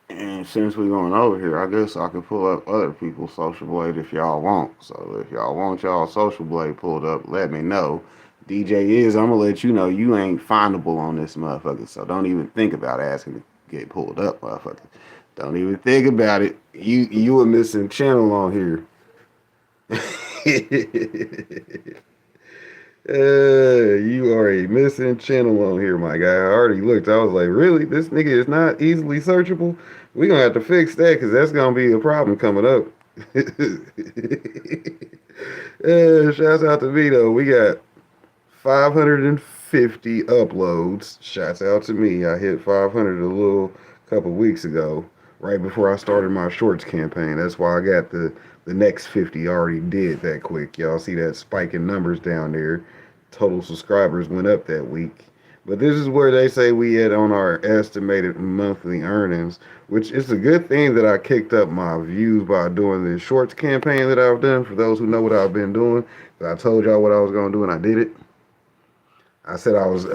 And since we're going over here, I guess I can pull up other people's social blade if y'all want. So if y'all want y'all social blade pulled up, let me know. DJ is, I'm gonna let you know you ain't findable on this motherfucker. So don't even think about asking to get pulled up, motherfucker. Don't even think about it. You a missing channel on here. You are a missing channel on here, my guy. I already looked. I was like, really? This nigga is not easily searchable? We're going to have to fix that because that's going to be a problem coming up. Shouts out to me, though. We got 550 uploads. Shouts out to me. I hit 500 a little couple weeks ago, right before I started my shorts campaign. That's why I got the next 50 already did that quick. Y'all see that spike in numbers down there. Total subscribers went up that week. But this is where they say we at on our estimated monthly earnings, which is a good thing that I kicked up my views by doing this shorts campaign that I've done. For those who know what I've been doing, I told y'all what I was going to do and I did it. I said I was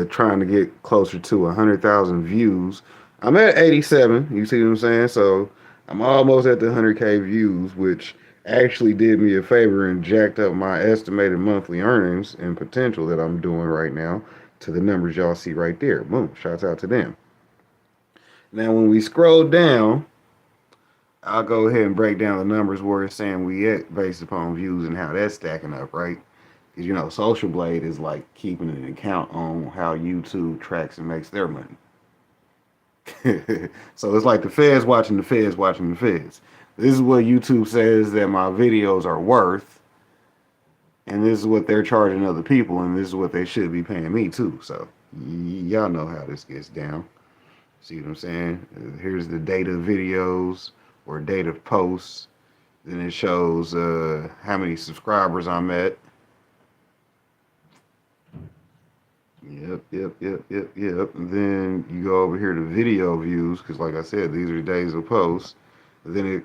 trying to get closer to 100,000 views. I'm at 87. You see what I'm saying? So I'm almost at the 100K views, which actually did me a favor and jacked up my estimated monthly earnings and potential that I'm doing right now to the numbers y'all see right there. Boom. Shouts out to them. Now, when we scroll down, I'll go ahead and break down the numbers where it's saying we at based upon views and how that's stacking up, right? Because, Social Blade is like keeping an account on how YouTube tracks and makes their money. So it's like the feds watching the feds watching the feds. This is what YouTube says that my videos are worth, and this is what they're charging other people, and this is what they should be paying me too. So y'all know how this gets down. See what I'm saying? Here's the date of videos or date of posts. Then it shows how many subscribers I'm at. Yep. And then you go over here to video views, because like I said, these are days of posts. Then it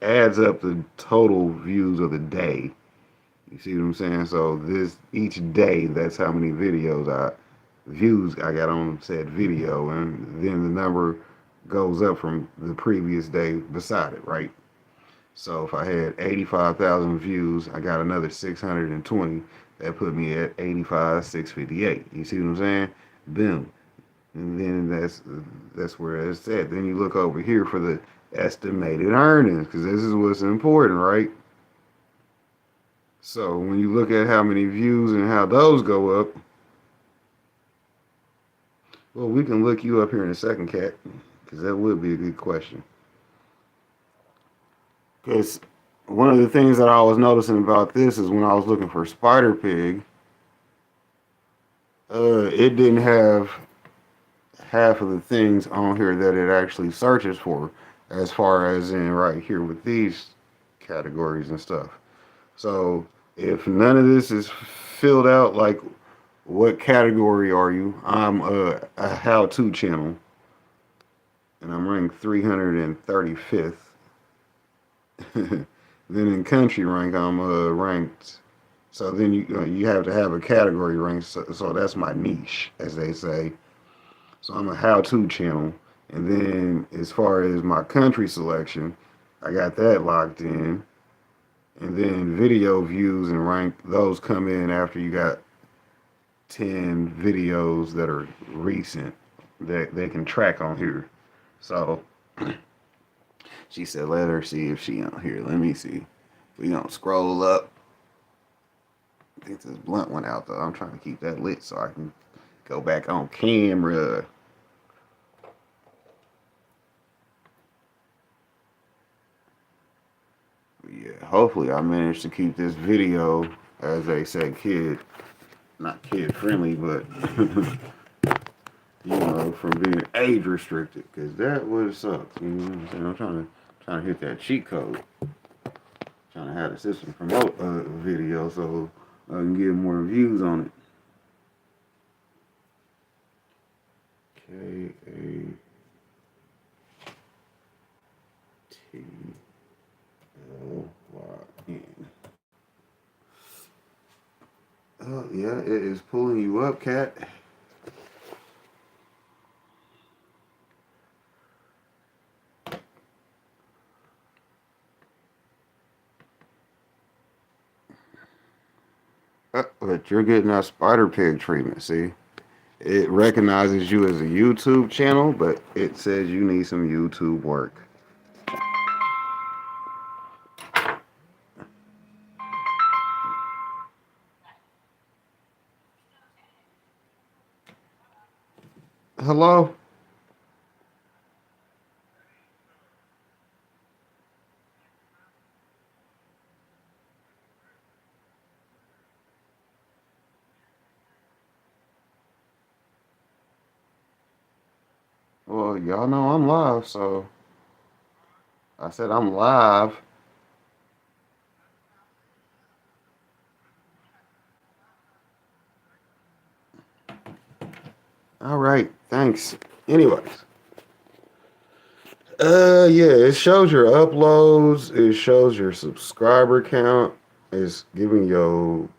adds up the total views of the day. You see what I'm saying? So each day, that's how many views I got on said video, and then the number goes up from the previous day beside it, right? So if I had 85,000 views, I got another 620. That put me at 85,658. You see what I'm saying? Boom. And then that's where it's at. Then you look over here for the estimated earnings, because this is what's important, right? So when you look at how many views and how those go up, well, we can look you up here in a second, Cat, because that would be a good question. Because one of the things that I was noticing about this is when I was looking for Spider Pig, it didn't have half of the things on here that it actually searches for, as far as in right here with these categories and stuff. So if none of this is filled out, like what category are you? I'm a how-to channel, and I'm ranked 335th. Then in country rank, I'm ranked. So then you have to have a category rank. So that's my niche, as they say. So I'm a how-to channel. And then as far as my country selection, I got that locked in. And then video views and rank, those come in after you got 10 videos that are recent that they can track on here. So she said, let her see if she on here. Let me see. We gonna scroll up. I think this blunt went out though. I'm trying to keep that lit so I can go back on camera. Yeah, hopefully I managed to keep this video, as they say, not kid friendly, but from being age restricted, because that would suck. You know what I'm saying? I'm trying to hit that cheat code. Trying to have the system promote a video so I can get more views on it. KATLYN. Oh yeah, it is pulling you up, Cat. But you're getting that Spider Pig treatment, see? It recognizes you as a YouTube channel, but it says you need some YouTube work. Hello? Well, y'all know I'm live, so I said I'm live. All right, thanks. Anyways, yeah, it shows your uploads, it shows your subscriber count, it's giving your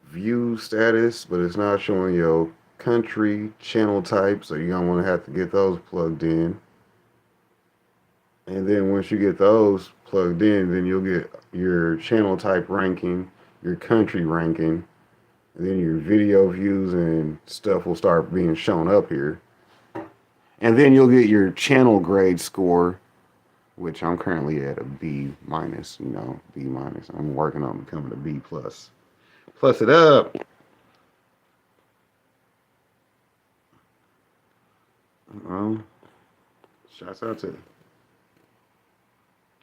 view status, but it's not showing your country channel type, so you're gonna want to have to get those plugged in. And then once you get those plugged in, then you'll get your channel type ranking, your country ranking, and then your video views and stuff will start being shown up here. And then you'll get your channel grade score, which I'm currently at a B minus, B minus. I'm working on becoming a B plus. Plus it up. Um, Shouts out to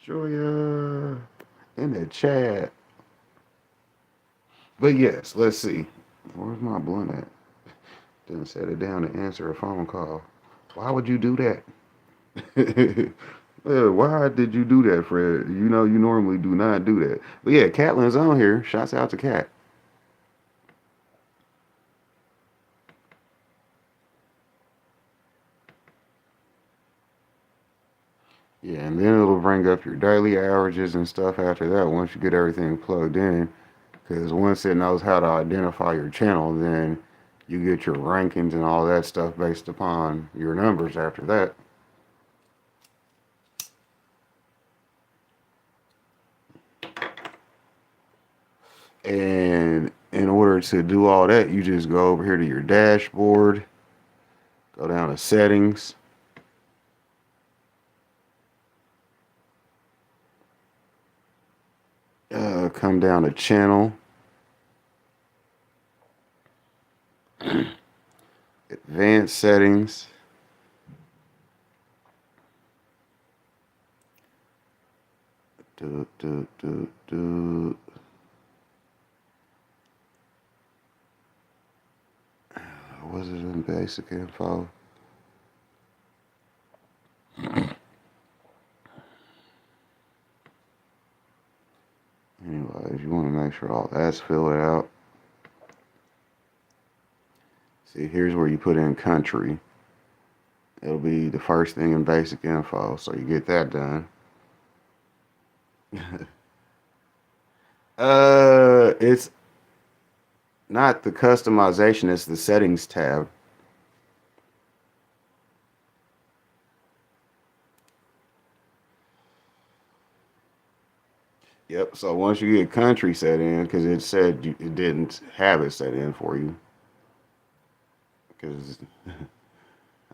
Joya in the chat. But yes, let's see. Where's my blunt at? Didn't set it down to answer a phone call. Why would you do that? Why did you do that, Fred? You know you normally do not do that. But yeah, Catlin's on here. Shouts out to Cat. Yeah, and then it'll bring up your daily averages and stuff after that once you get everything plugged in. Because once it knows how to identify your channel, then you get your rankings and all that stuff based upon your numbers after that. And in order to do all that, you just go over here to your dashboard, go down to settings. Come down to channel. Advanced settings. Was it in basic info? Anyways, you want to make sure all that's filled out. See, here's where you put in country. It'll be the first thing in basic info, so you get that done. It's not the customization, it's the settings tab. Yep, so once you get country set in, because it said it didn't have it set in for you. Because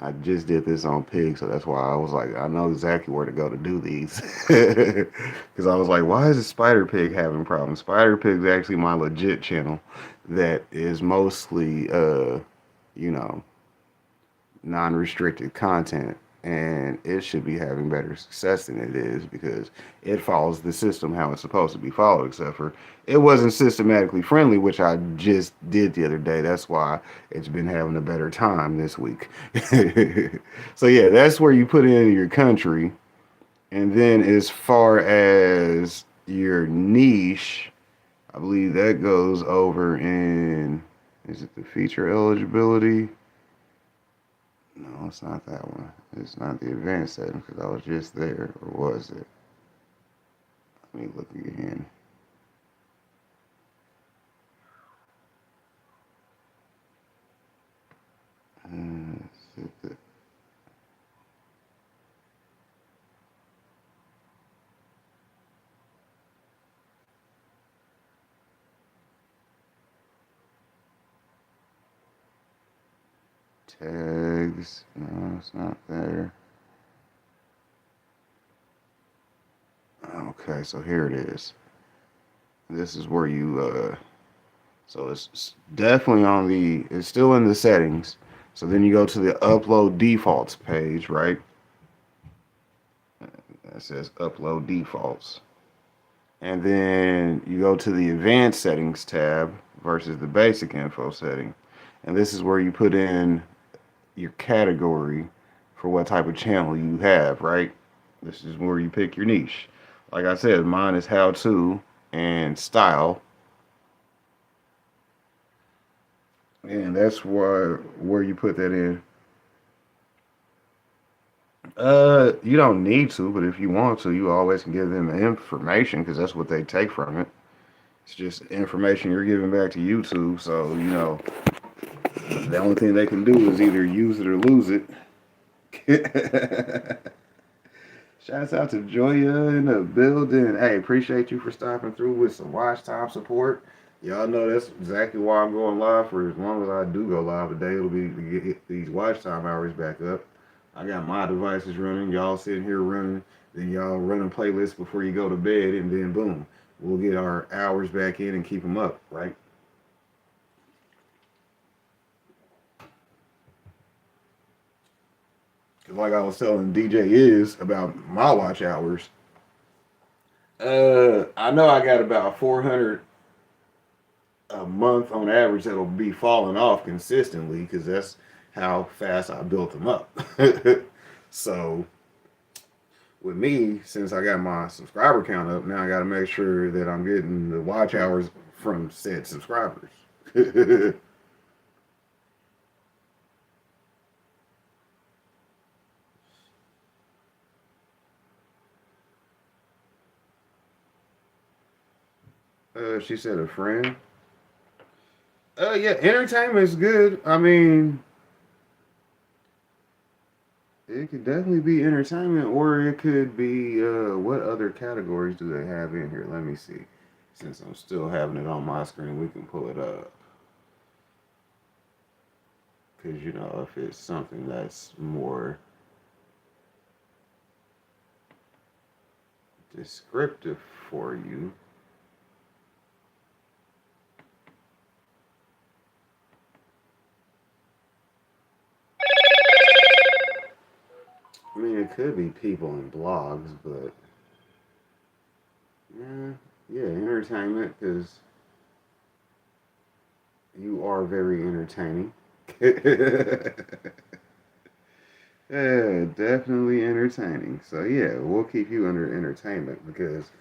I just did this on Pig, so that's why I was like, I know exactly where to go to do these. Because I was like, why is the Spider Pig having problems? Spider Pig's actually my legit channel that is mostly, you know, non-restricted content, and it should be having better success than it is because it follows the system how it's supposed to be followed, except for it wasn't systematically friendly, which I just did the other day. That's why it's been having a better time this week. So yeah, that's where you put in your country. And then as far as your niche, I believe that goes over in, is it the feature eligibility? No, it's not that one. It's not the advanced setting because I was just there, or was it? Let me look again. The tags. No, it's not there. Okay, so here it is. This is where you, so it's definitely on the, it's still in the settings, So then you go to the upload defaults page, right? That says upload defaults. And then you go to the advanced settings tab versus the basic info setting. And this is where you put in your category for what type of channel you have, right? This is where you pick your niche. Like I said, mine is how to and style. And that's where you put that in. You don't need to, but if you want to, you always can give them the information because that's what they take from it. It's just information you're giving back to YouTube. So, the only thing they can do is either use it or lose it. Shouts out to Joya in the building. Hey, appreciate you for stopping through with some watch time support. Y'all know that's exactly why I'm going live for as long as I do go live today. It'll be to get these watch time hours back up. I got my devices running. Y'all sitting here running. Then y'all running playlists before you go to bed. And then boom, we'll get our hours back in and keep them up, right? Because like I was telling DJ is about my watch hours. I know I got about 400 a month on average that'll be falling off consistently because that's how fast I built them up. So with me, since I got my subscriber count up, now I got to make sure that I'm getting the watch hours from said subscribers. She said a friend. Yeah, entertainment is good. I mean, it could definitely be entertainment, or it could be what other categories do they have in here? Let me see. Since I'm still having it on my screen, we can pull it up. Because, if it's something that's more descriptive for you. I mean, it could be people in blogs, but yeah, entertainment, because you are very entertaining. Yeah, definitely entertaining. So yeah, we'll keep you under entertainment because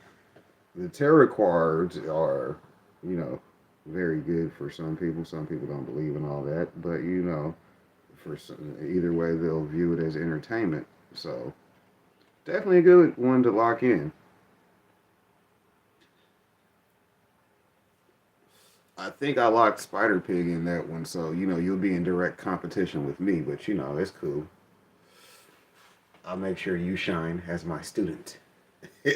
the tarot cards are, you know, very good for some people. Some people don't believe in all that, but for some, either way, they'll view it as entertainment. So definitely a good one to lock in. I think I locked Spider Pig in that one, so you'll be in direct competition with me, but it's cool. I'll make sure you shine as my student. Yeah.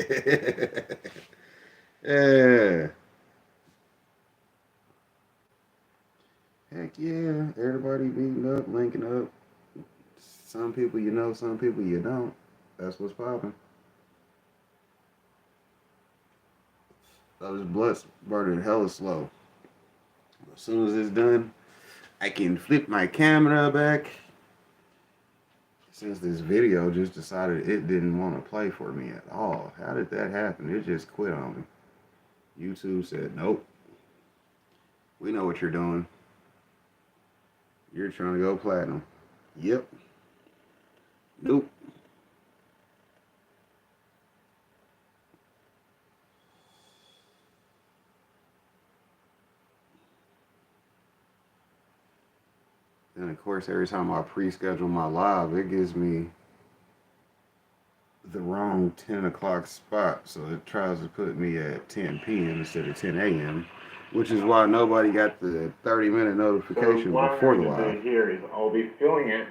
Heck yeah. Everybody meeting up, linking up. Some people you know, some people you don't. That's what's popping. This blood's burning hella slow. As soon as it's done, I can flip my camera back. Since this video just decided it didn't want to play for me at all. How did that happen? It just quit on me. YouTube said, nope. We know what you're doing. You're trying to go platinum. Yep. Nope. And of course, every time I pre-schedule my live, it gives me the wrong 10 o'clock spot. So it tries to put me at 10 p.m. instead of 10 a.m., which is why nobody got the 30-minute notification before the live. What I'm going to do here is I'll be filling it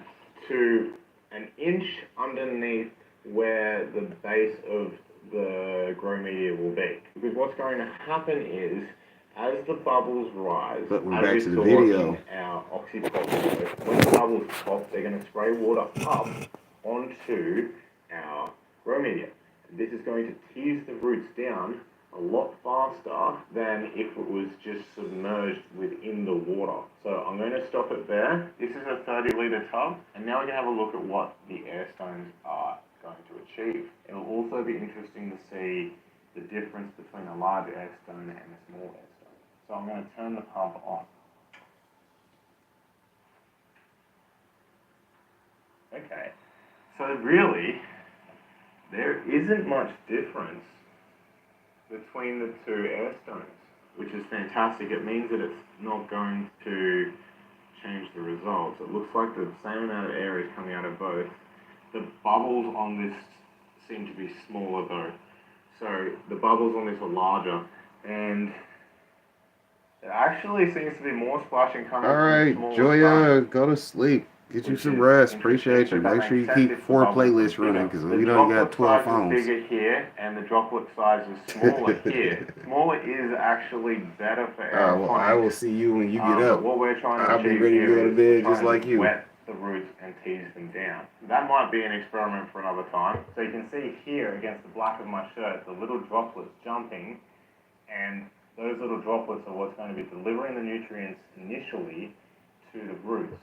to an inch underneath where the base of the grow media will be. Because what's going to happen is, as the bubbles rise, but we're back to the video. Our oxypop video, when the bubbles pop, they're going to spray water up onto our grow media. This is going to tease the roots down a lot faster smaller than if it was just submerged within the water. So I'm going to stop it there. This is a 30-litre tub, and now we can have a look at what the air stones are going to achieve. It will also be interesting to see the difference between a large air stone and a small air stone. So I'm going to turn the pump on. Okay, so really, there isn't much difference between the two air stones, which is fantastic. It means that it's not going to change the results. It looks like the same amount of air is coming out of both. The bubbles on this seem to be smaller though. So the bubbles on this are larger, and it actually seems to be more splashing coming from the smaller Joya, stone. go to sleep. Get you some rest. Appreciate you. Make sure you keep 4 playlists running because we don't got 12 phones. The droplet size is bigger here, and the droplet size is smaller here. Smaller is actually better for aeroponics. Well, I will see you when you get up. What we're trying to I'll be achieve ready to here go to is bed we're just trying like to you. wet the roots and tease them down. That might be an experiment for another time. So you can see here against the black of my shirt, the little droplets jumping, and those little droplets are what's going to be delivering the nutrients initially to the roots.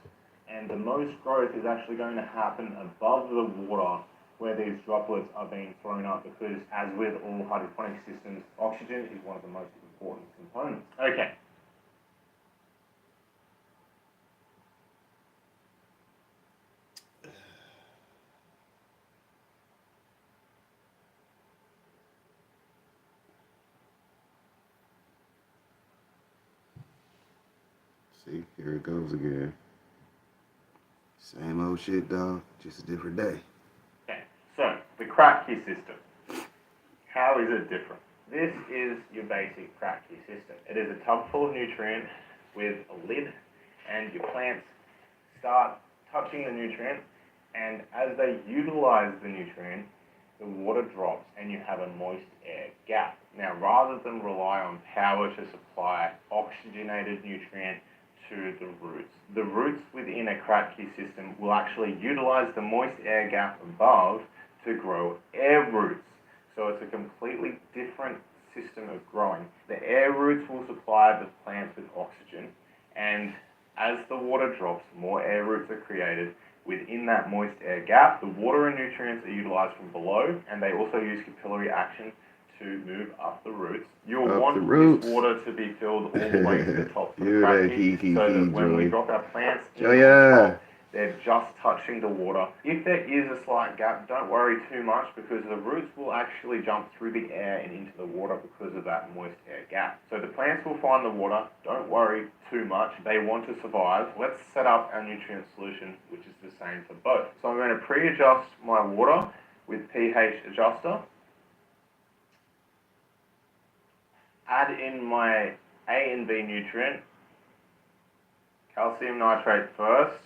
And the most growth is actually going to happen above the water where these droplets are being thrown up, because as with all hydroponic systems, oxygen is one of the most important components. Okay. See, here it goes again. Same old shit, dog. Just a different day. Okay, so the crack key system. How is it different? This is your basic crack key system. It is a tub full of nutrient with a lid, and your plants start touching the nutrient, and as they utilize the nutrient, the water drops and you have a moist air gap. Now, rather than rely on power to supply oxygenated nutrient to the roots within a crack key system will actually utilize the moist air gap above to grow air roots. So it's a completely different system of growing. The air roots will supply the plants with oxygen, and as the water drops, more air roots are created within that moist air gap. The water and nutrients are utilized from below, and they also use capillary action to move up the roots. You'll want this water to be filled all the way to the top for the crack key, so that when we drop our plants in the top, they're just touching the water. If there is a slight gap, don't worry too much, because the roots will actually jump through the air and into the water because of that moist air gap. So the plants will find the water. Don't worry too much. They want to survive. Let's set up our nutrient solution, which is the same for both. So I'm going to pre-adjust my water with pH adjuster. Add in my A and B nutrient. Calcium nitrate first,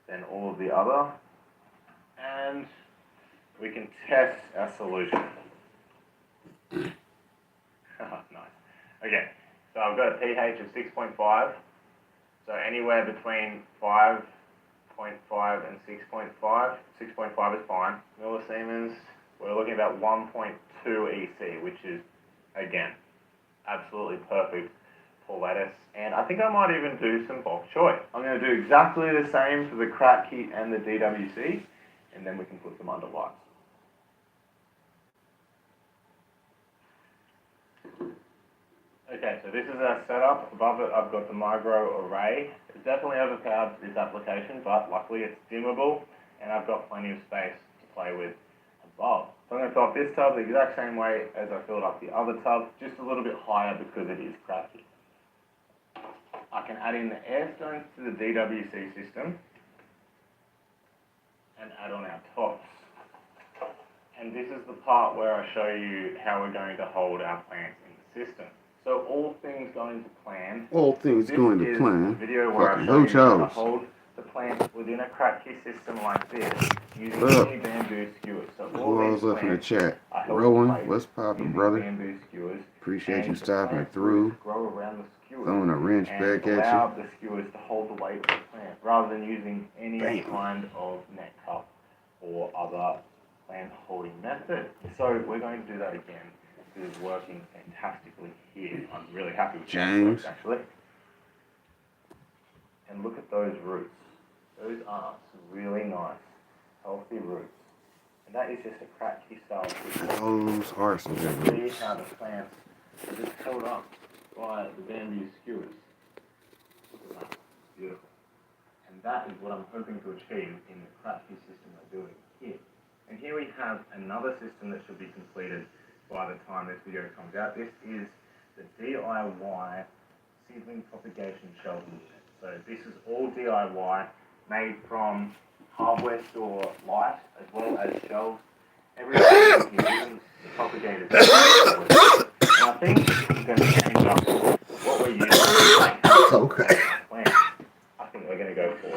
then all of the other, and we can test our solution. Nice. Okay, so I've got a pH of 6.5, so anywhere between 5.5 and 6.5. 6.5 is fine. Millisiemens, we're looking at about 1.2 EC, which is, again, absolutely perfect for lettuce, and I think I might even do some bok choy. I'm going to do exactly the same for the crack key and the DWC, and then we can put them under lights. Okay, so this is our setup. Above it, I've got the micro array. It's definitely overpowered for this application, but luckily it's dimmable, and I've got plenty of space to play with above. So I'm going to fill up this tub the exact same way as I filled up the other tub, just a little bit higher because it is crack key. I can add in the air stones to the DWC system and add on our tops. And this is the part where I show you how we're going to hold our plants in the system. So all things going to plan. All things going to plan. This is a video where I show you how to hold the plants within a crack key system like this using any bamboo skewers. So all these left in the chat. are Rowan, what's poppin', brother? Bamboo skewers. Appreciate you stopping through. Grow around the skewers. Throwing a wrench back at allow you. the skewers to hold the weight of the plant rather than using any kind of net cup or other plant holding method. So we're going to do that again. is working fantastically here. I'm really happy with James. that, actually. And look at those roots. Those are some really nice, healthy roots. And that is just a cracky style system. Those are some good See roots. how the plants are just held up by the bamboo skewers. Look at that. Beautiful. And that is what I'm hoping to achieve in the cracky system we're building here. And here we have another system that should be completed by the time this video comes out. This is the DIY seedling propagation shelf unit. So this is all DIY, made from hardware store light as well as shelves. Everything here, even the propagator. And I think I'm going to change up what we're using. Okay. Plants. I think we're going to go for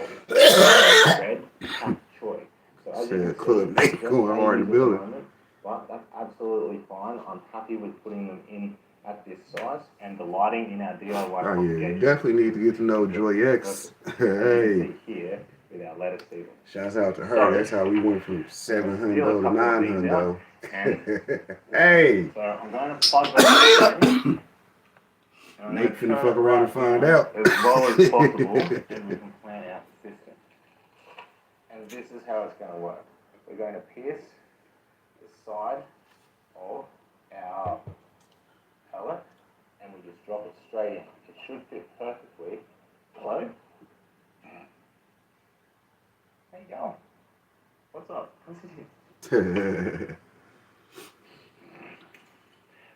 red pak choy. So as you can Club see, Nate just going hard in the ladies at building. moment, but that's absolutely fine. I'm happy with putting them in at this size, and the lighting in our DIY Oh yeah, propagation. you definitely need to get to know Joy X. As Hey, you can see here with our lettuce seedling. shouts out to her. So, That's how we went from 700 to couple of these 900. and- Hey, So I'm going to plug that in. And I'm Nate gonna finna turn fuck it around right and find now out. as well as possible, and we can plan out the system. And this is how it's going to work. We're going to pierce the side of our pellet, and we just drop it straight in. It should fit perfectly. Hello? How you going? What's up? What's this?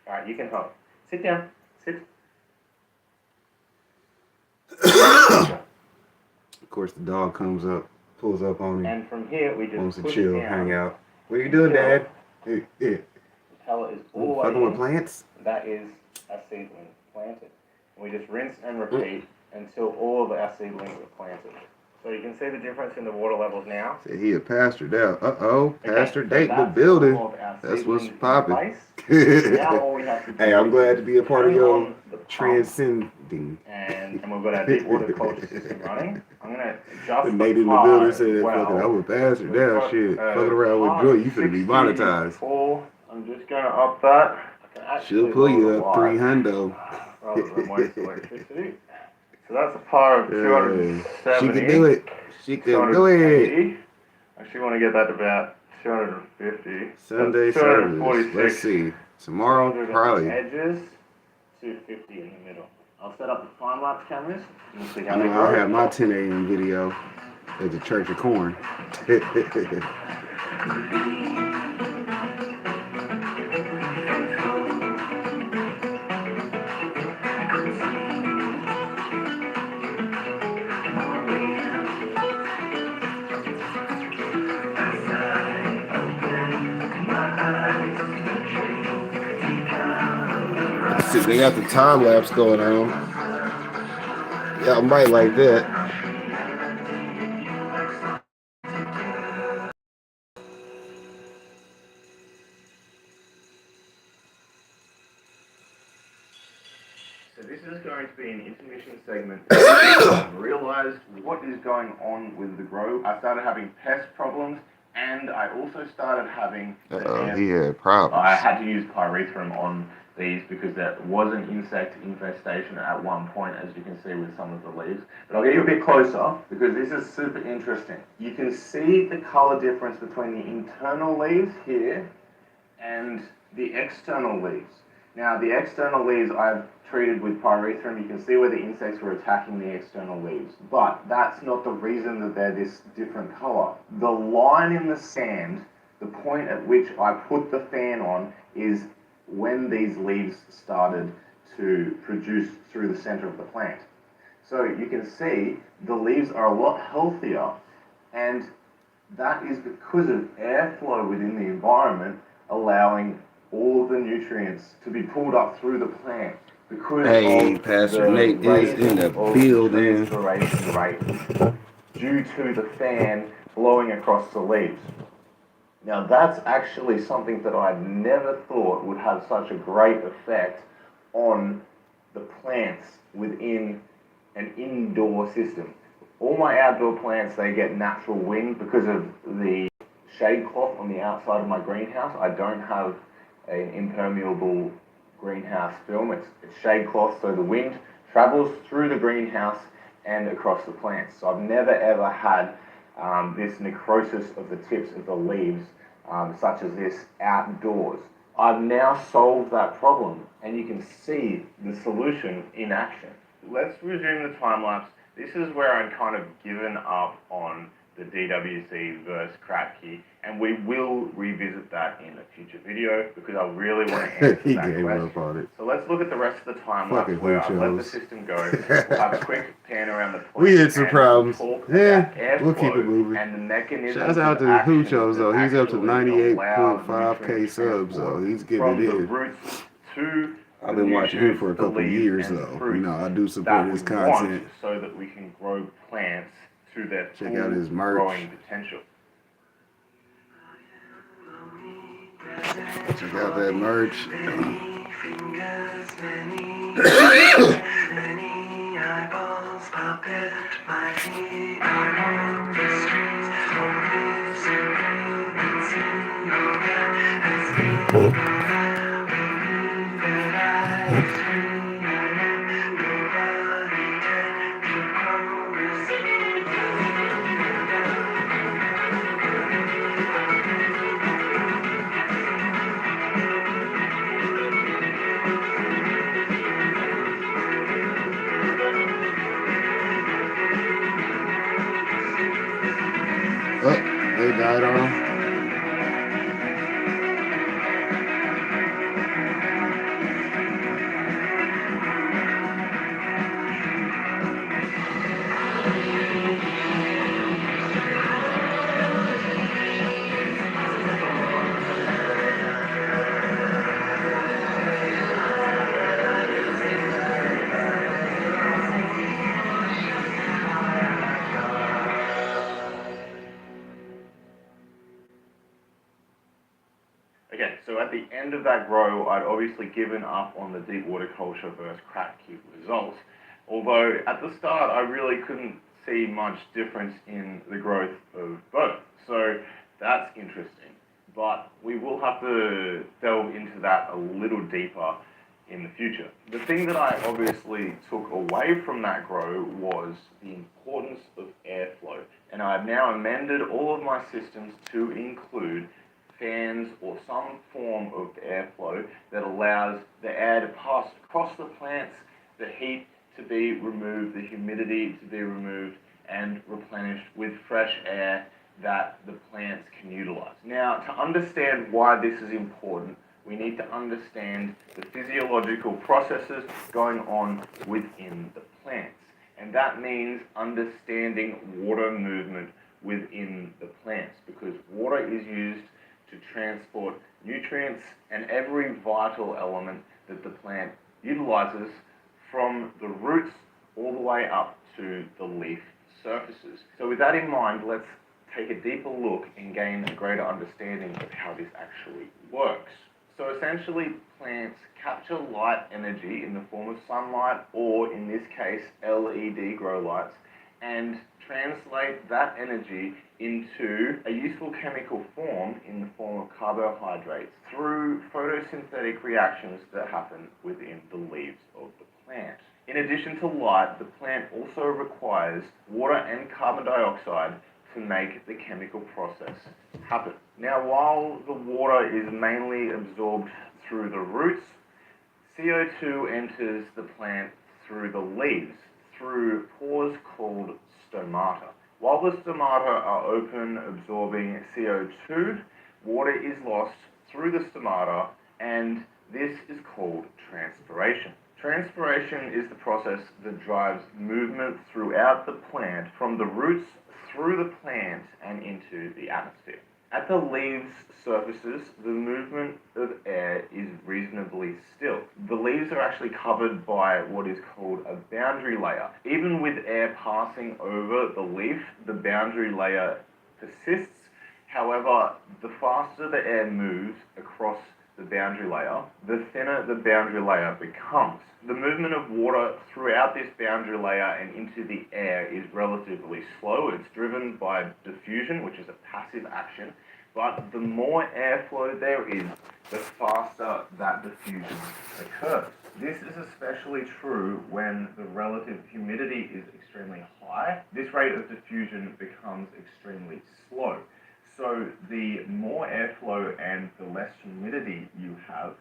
Alright, you can help. Sit down. Sit. Of course, the dog comes up, pulls up on him, And from here, we just wants to push chill, down. hang out. What are you doing, Dad? Hey, yeah. The pellet is all the way Fucking with in. plants? That is our seedling planted. And we just rinse and repeat until all of our seedlings are planted. So you can see the difference in the water levels now. Said he a pastor down. Uh-oh, Pastor so Date in the that's building. all of our That's what's seedlings in popping. place. Now all we have to do Hey, I'm glad to be a part of turn your on the pump, transcending. and we've got our deep water culture system running. I'm going to adjust The the Nate in the pie building said, as fucking, I well. would pastor We've down. got, Shit. Fucking around with pie Joy, you finna be monetized. 64. I'm just going to up that. I can actually She'll pull you lower the up light 300. rather than waste electricity. So that's a par of 270. She can do it. She can do it. 280. I actually want to get that to about 250. Sunday That's service. 246. Let's see. Tomorrow, 200 on the probably. edges, 250 in the middle. I'll set up the time lapse cameras and we'll see I how they know I'll go. have my 10 a.m. video at the Church of Corn. See, they got the time lapse going on. Yeah, I might like that. So this is going to be an intermission segment. I've realized what is going on with the grow. I started having pest problems, and I also started having He had problems. I had to use pyrethrum on these because there was an insect infestation at one point, as you can see with some of the leaves. But I'll get you a bit closer because this is super interesting. You can see the color difference between the internal leaves here and the external leaves. Now the external leaves I've treated with pyrethrum. You can see where the insects were attacking the external leaves, but that's not the reason that they're this different color. The line in the sand, the point at which I put the fan on, is when these leaves started to produce through the center of the plant. So you can see the leaves are a lot healthier, and that is because of airflow within the environment allowing all of the nutrients to be pulled up through the plant. Because Hey, of Pastor the Nate is in the rate of building. transpiration rate due to the fan blowing across the leaves. Now that's actually something that I never thought would have such a great effect on the plants within an indoor system. All my outdoor plants, they get natural wind because of the shade cloth on the outside of my greenhouse. I don't have an impermeable greenhouse film. It's shade cloth, so the wind travels through the greenhouse and across the plants. So I've never ever had this necrosis of the tips of the leaves, such as this outdoors. I've now solved that problem, and you can see the solution in action. Let's resume the time lapse. This is where I'm kind of given up on the DWC versus Kratky, and we will revisit that in a future video because I really want to answer He that gave question. up on it. So let's look at the rest of the time lapse Fucking where I let the Huchos. system go. We'll have a quick pan around the plant. We had some and problems. we'll talk Yeah, about we'll keep it airflow moving. and the mechanisms Shouts out to of action Huchos though. that He's up to actually allow 98.5k nutrient subs though. transport He's getting from it the in. roots to I've the been watching him nutrients, for a the couple of leaves, years and though. You fruits know, I do support that his we want content. so that we can grow plants to their Check full out his merch. growing potential. Check out that merch. Oh, they died on him. Okay, so at the end of that grow, I'd obviously given up on the deep water culture versus Kratky results. Although at the start, I really couldn't see much difference in the growth of both. So that's interesting. But we will have to delve into that a little deeper in the future. The thing that I obviously took away from that grow was the importance of airflow. And I've now amended all of my systems to include fans or some form of airflow that allows the air to pass across the plants, the heat to be removed, the humidity to be removed, and replenished with fresh air that the plants can utilize. Now, to understand why this is important, we need to understand the physiological processes going on within the plants. And that means understanding water movement within the plants, because water is used to transport nutrients and every vital element that the plant utilizes from the roots all the way up to the leaf surfaces. So with that in mind, let's take a deeper look and gain a greater understanding of how this actually works. So essentially, plants capture light energy in the form of sunlight, or in this case, LED grow lights, and translate that energy into a useful chemical form in the form of carbohydrates through photosynthetic reactions that happen within the leaves of the plant. In addition to light, the plant also requires water and carbon dioxide to make the chemical process happen. Now, while the water is mainly absorbed through the roots, CO2 enters the plant through the leaves, through pores called stomata. While the stomata are open, absorbing CO2, water is lost through the stomata, and this is called transpiration. Transpiration is the process that drives movement throughout the plant, from the roots through the plant and into the atmosphere. At the leaves' surfaces, the movement of air is reasonably still. The leaves are actually covered by what is called a boundary layer. Even with air passing over the leaf, the boundary layer persists. However, the faster the air moves across the boundary layer, the thinner the boundary layer becomes. The movement of water throughout this boundary layer and into the air is relatively slow. It's driven by diffusion, which is a passive action, But the more airflow there is, the faster that diffusion occurs. This is especially true when the relative humidity is extremely high. This rate of diffusion becomes extremely slow. So the more airflow and the less humidity you have,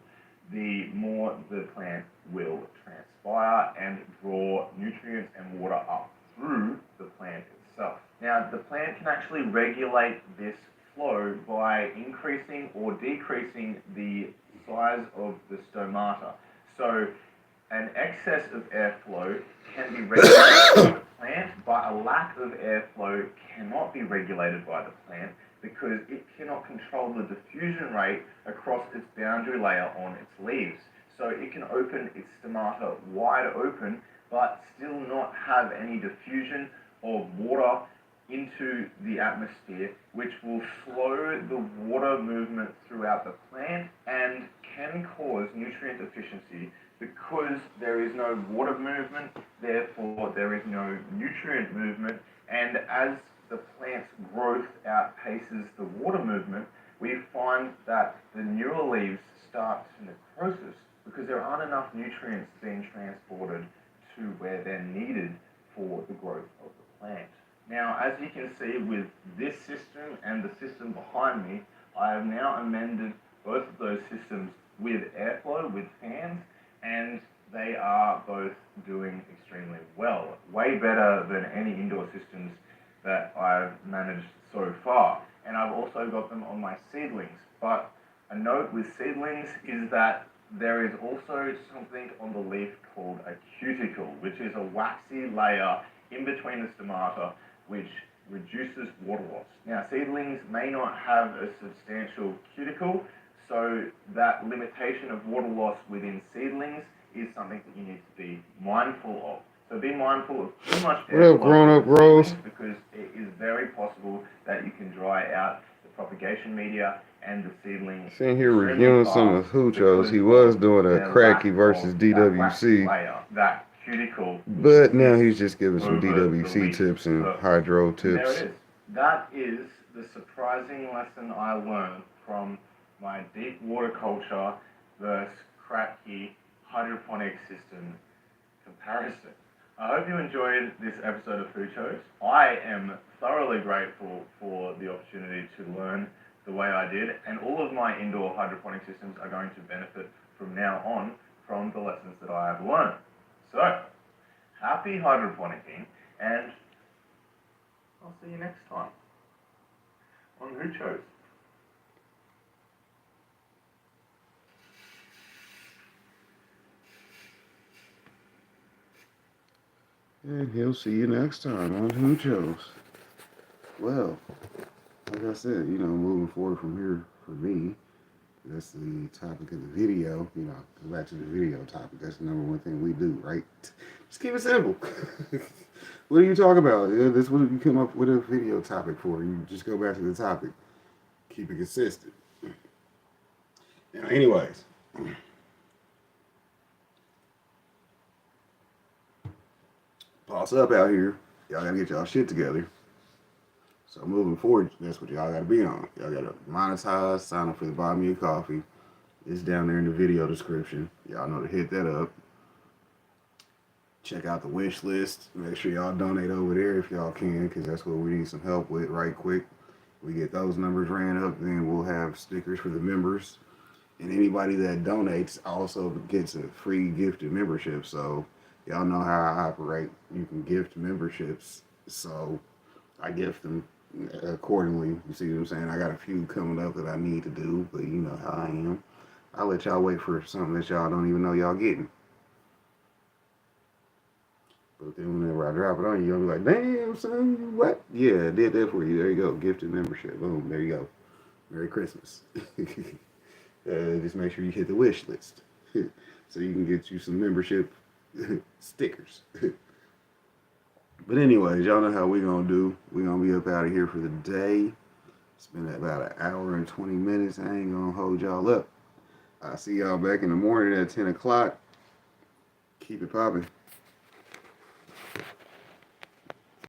the more the plant will transpire and draw nutrients and water up through the plant itself. Now, the plant can actually regulate this flow by increasing or decreasing the size of the stomata. So an excess of airflow can be regulated by the plant, but a lack of airflow cannot be regulated by the plant because it cannot control the diffusion rate across its boundary layer on its leaves. So it can open its stomata wide open, but still not have any diffusion of water into the atmosphere, which will slow the water movement throughout the plant and can cause nutrient deficiency. Because there is no water movement, therefore there is no nutrient movement, and as the plant's growth outpaces the water movement, we find that the newer leaves start to necrosis because there aren't enough nutrients being transported to where they're needed for the growth of the plant. Now, as you can see with this system and the system behind me, I have now amended both of those systems with airflow, with fans, and they are both doing extremely well. Way better than any indoor systems that I've managed so far. And I've also got them on my seedlings. But a note with seedlings is that there is also something on the leaf called a cuticle, which is a waxy layer in between the stomata, which reduces water loss. Now, seedlings may not have a substantial cuticle, so that limitation of water loss within seedlings is something that you need to be mindful of. So be mindful of too much airflow grown-up bros? because it is very possible that you can dry out the propagation media and the seedling. Sitting here reviewing some of Huchos. He was doing a Cracky versus DWC. That cuticle. But now he's just giving some DWC tips and hydro tips. There it is. That is the surprising lesson I learned from my deep water culture versus Cracky hydroponic system comparison. I hope you enjoyed this episode of Food Shows. I am thoroughly grateful for the opportunity to learn the way I did, and all of my indoor hydroponic systems are going to benefit from now on from the lessons that I have learned. So, happy hydroponicking, and I'll see you next time on Who Chose. And he'll see you next time on Who Chose. Well, like I said, moving forward from here for me, that's the topic of the video. Go back to the video topic. That's the number one thing we do, right? Just keep it simple. What do you talk about? That's what you come up with a video topic for. You just go back to the topic. Keep it consistent. Now, anyways. Boss up out here. Y'all gotta get y'all shit together. So moving forward, that's what y'all gotta be on. Y'all gotta monetize, sign up for the Buy Me a Coffee. It's down there in the video description. Y'all know to hit that up. Check out the wish list. Make sure y'all donate over there if y'all can, because that's what we need some help with right quick. We get those numbers ran up, then we'll have stickers for the members. And anybody that donates also gets a free gifted membership. So y'all know how I operate. You can gift memberships. So I gift them accordingly. You see what I'm saying? I got a few coming up that I need to do, but you know how I am. I'll let y'all wait for something that y'all don't even know y'all getting. But then whenever I drop it on you, you'll be like, damn, son, you what? Yeah, I did that for you. There you go. Gifted membership. Boom. There you go. Merry Christmas. Just make sure you hit the wish list so you can get you some membership stickers. But anyways, y'all know how we gonna do. We gonna be up out of here for the day. It's been about an hour and 20 minutes. I ain't gonna hold y'all up. I'll see y'all back in the morning at 10 o'clock. Keep it popping.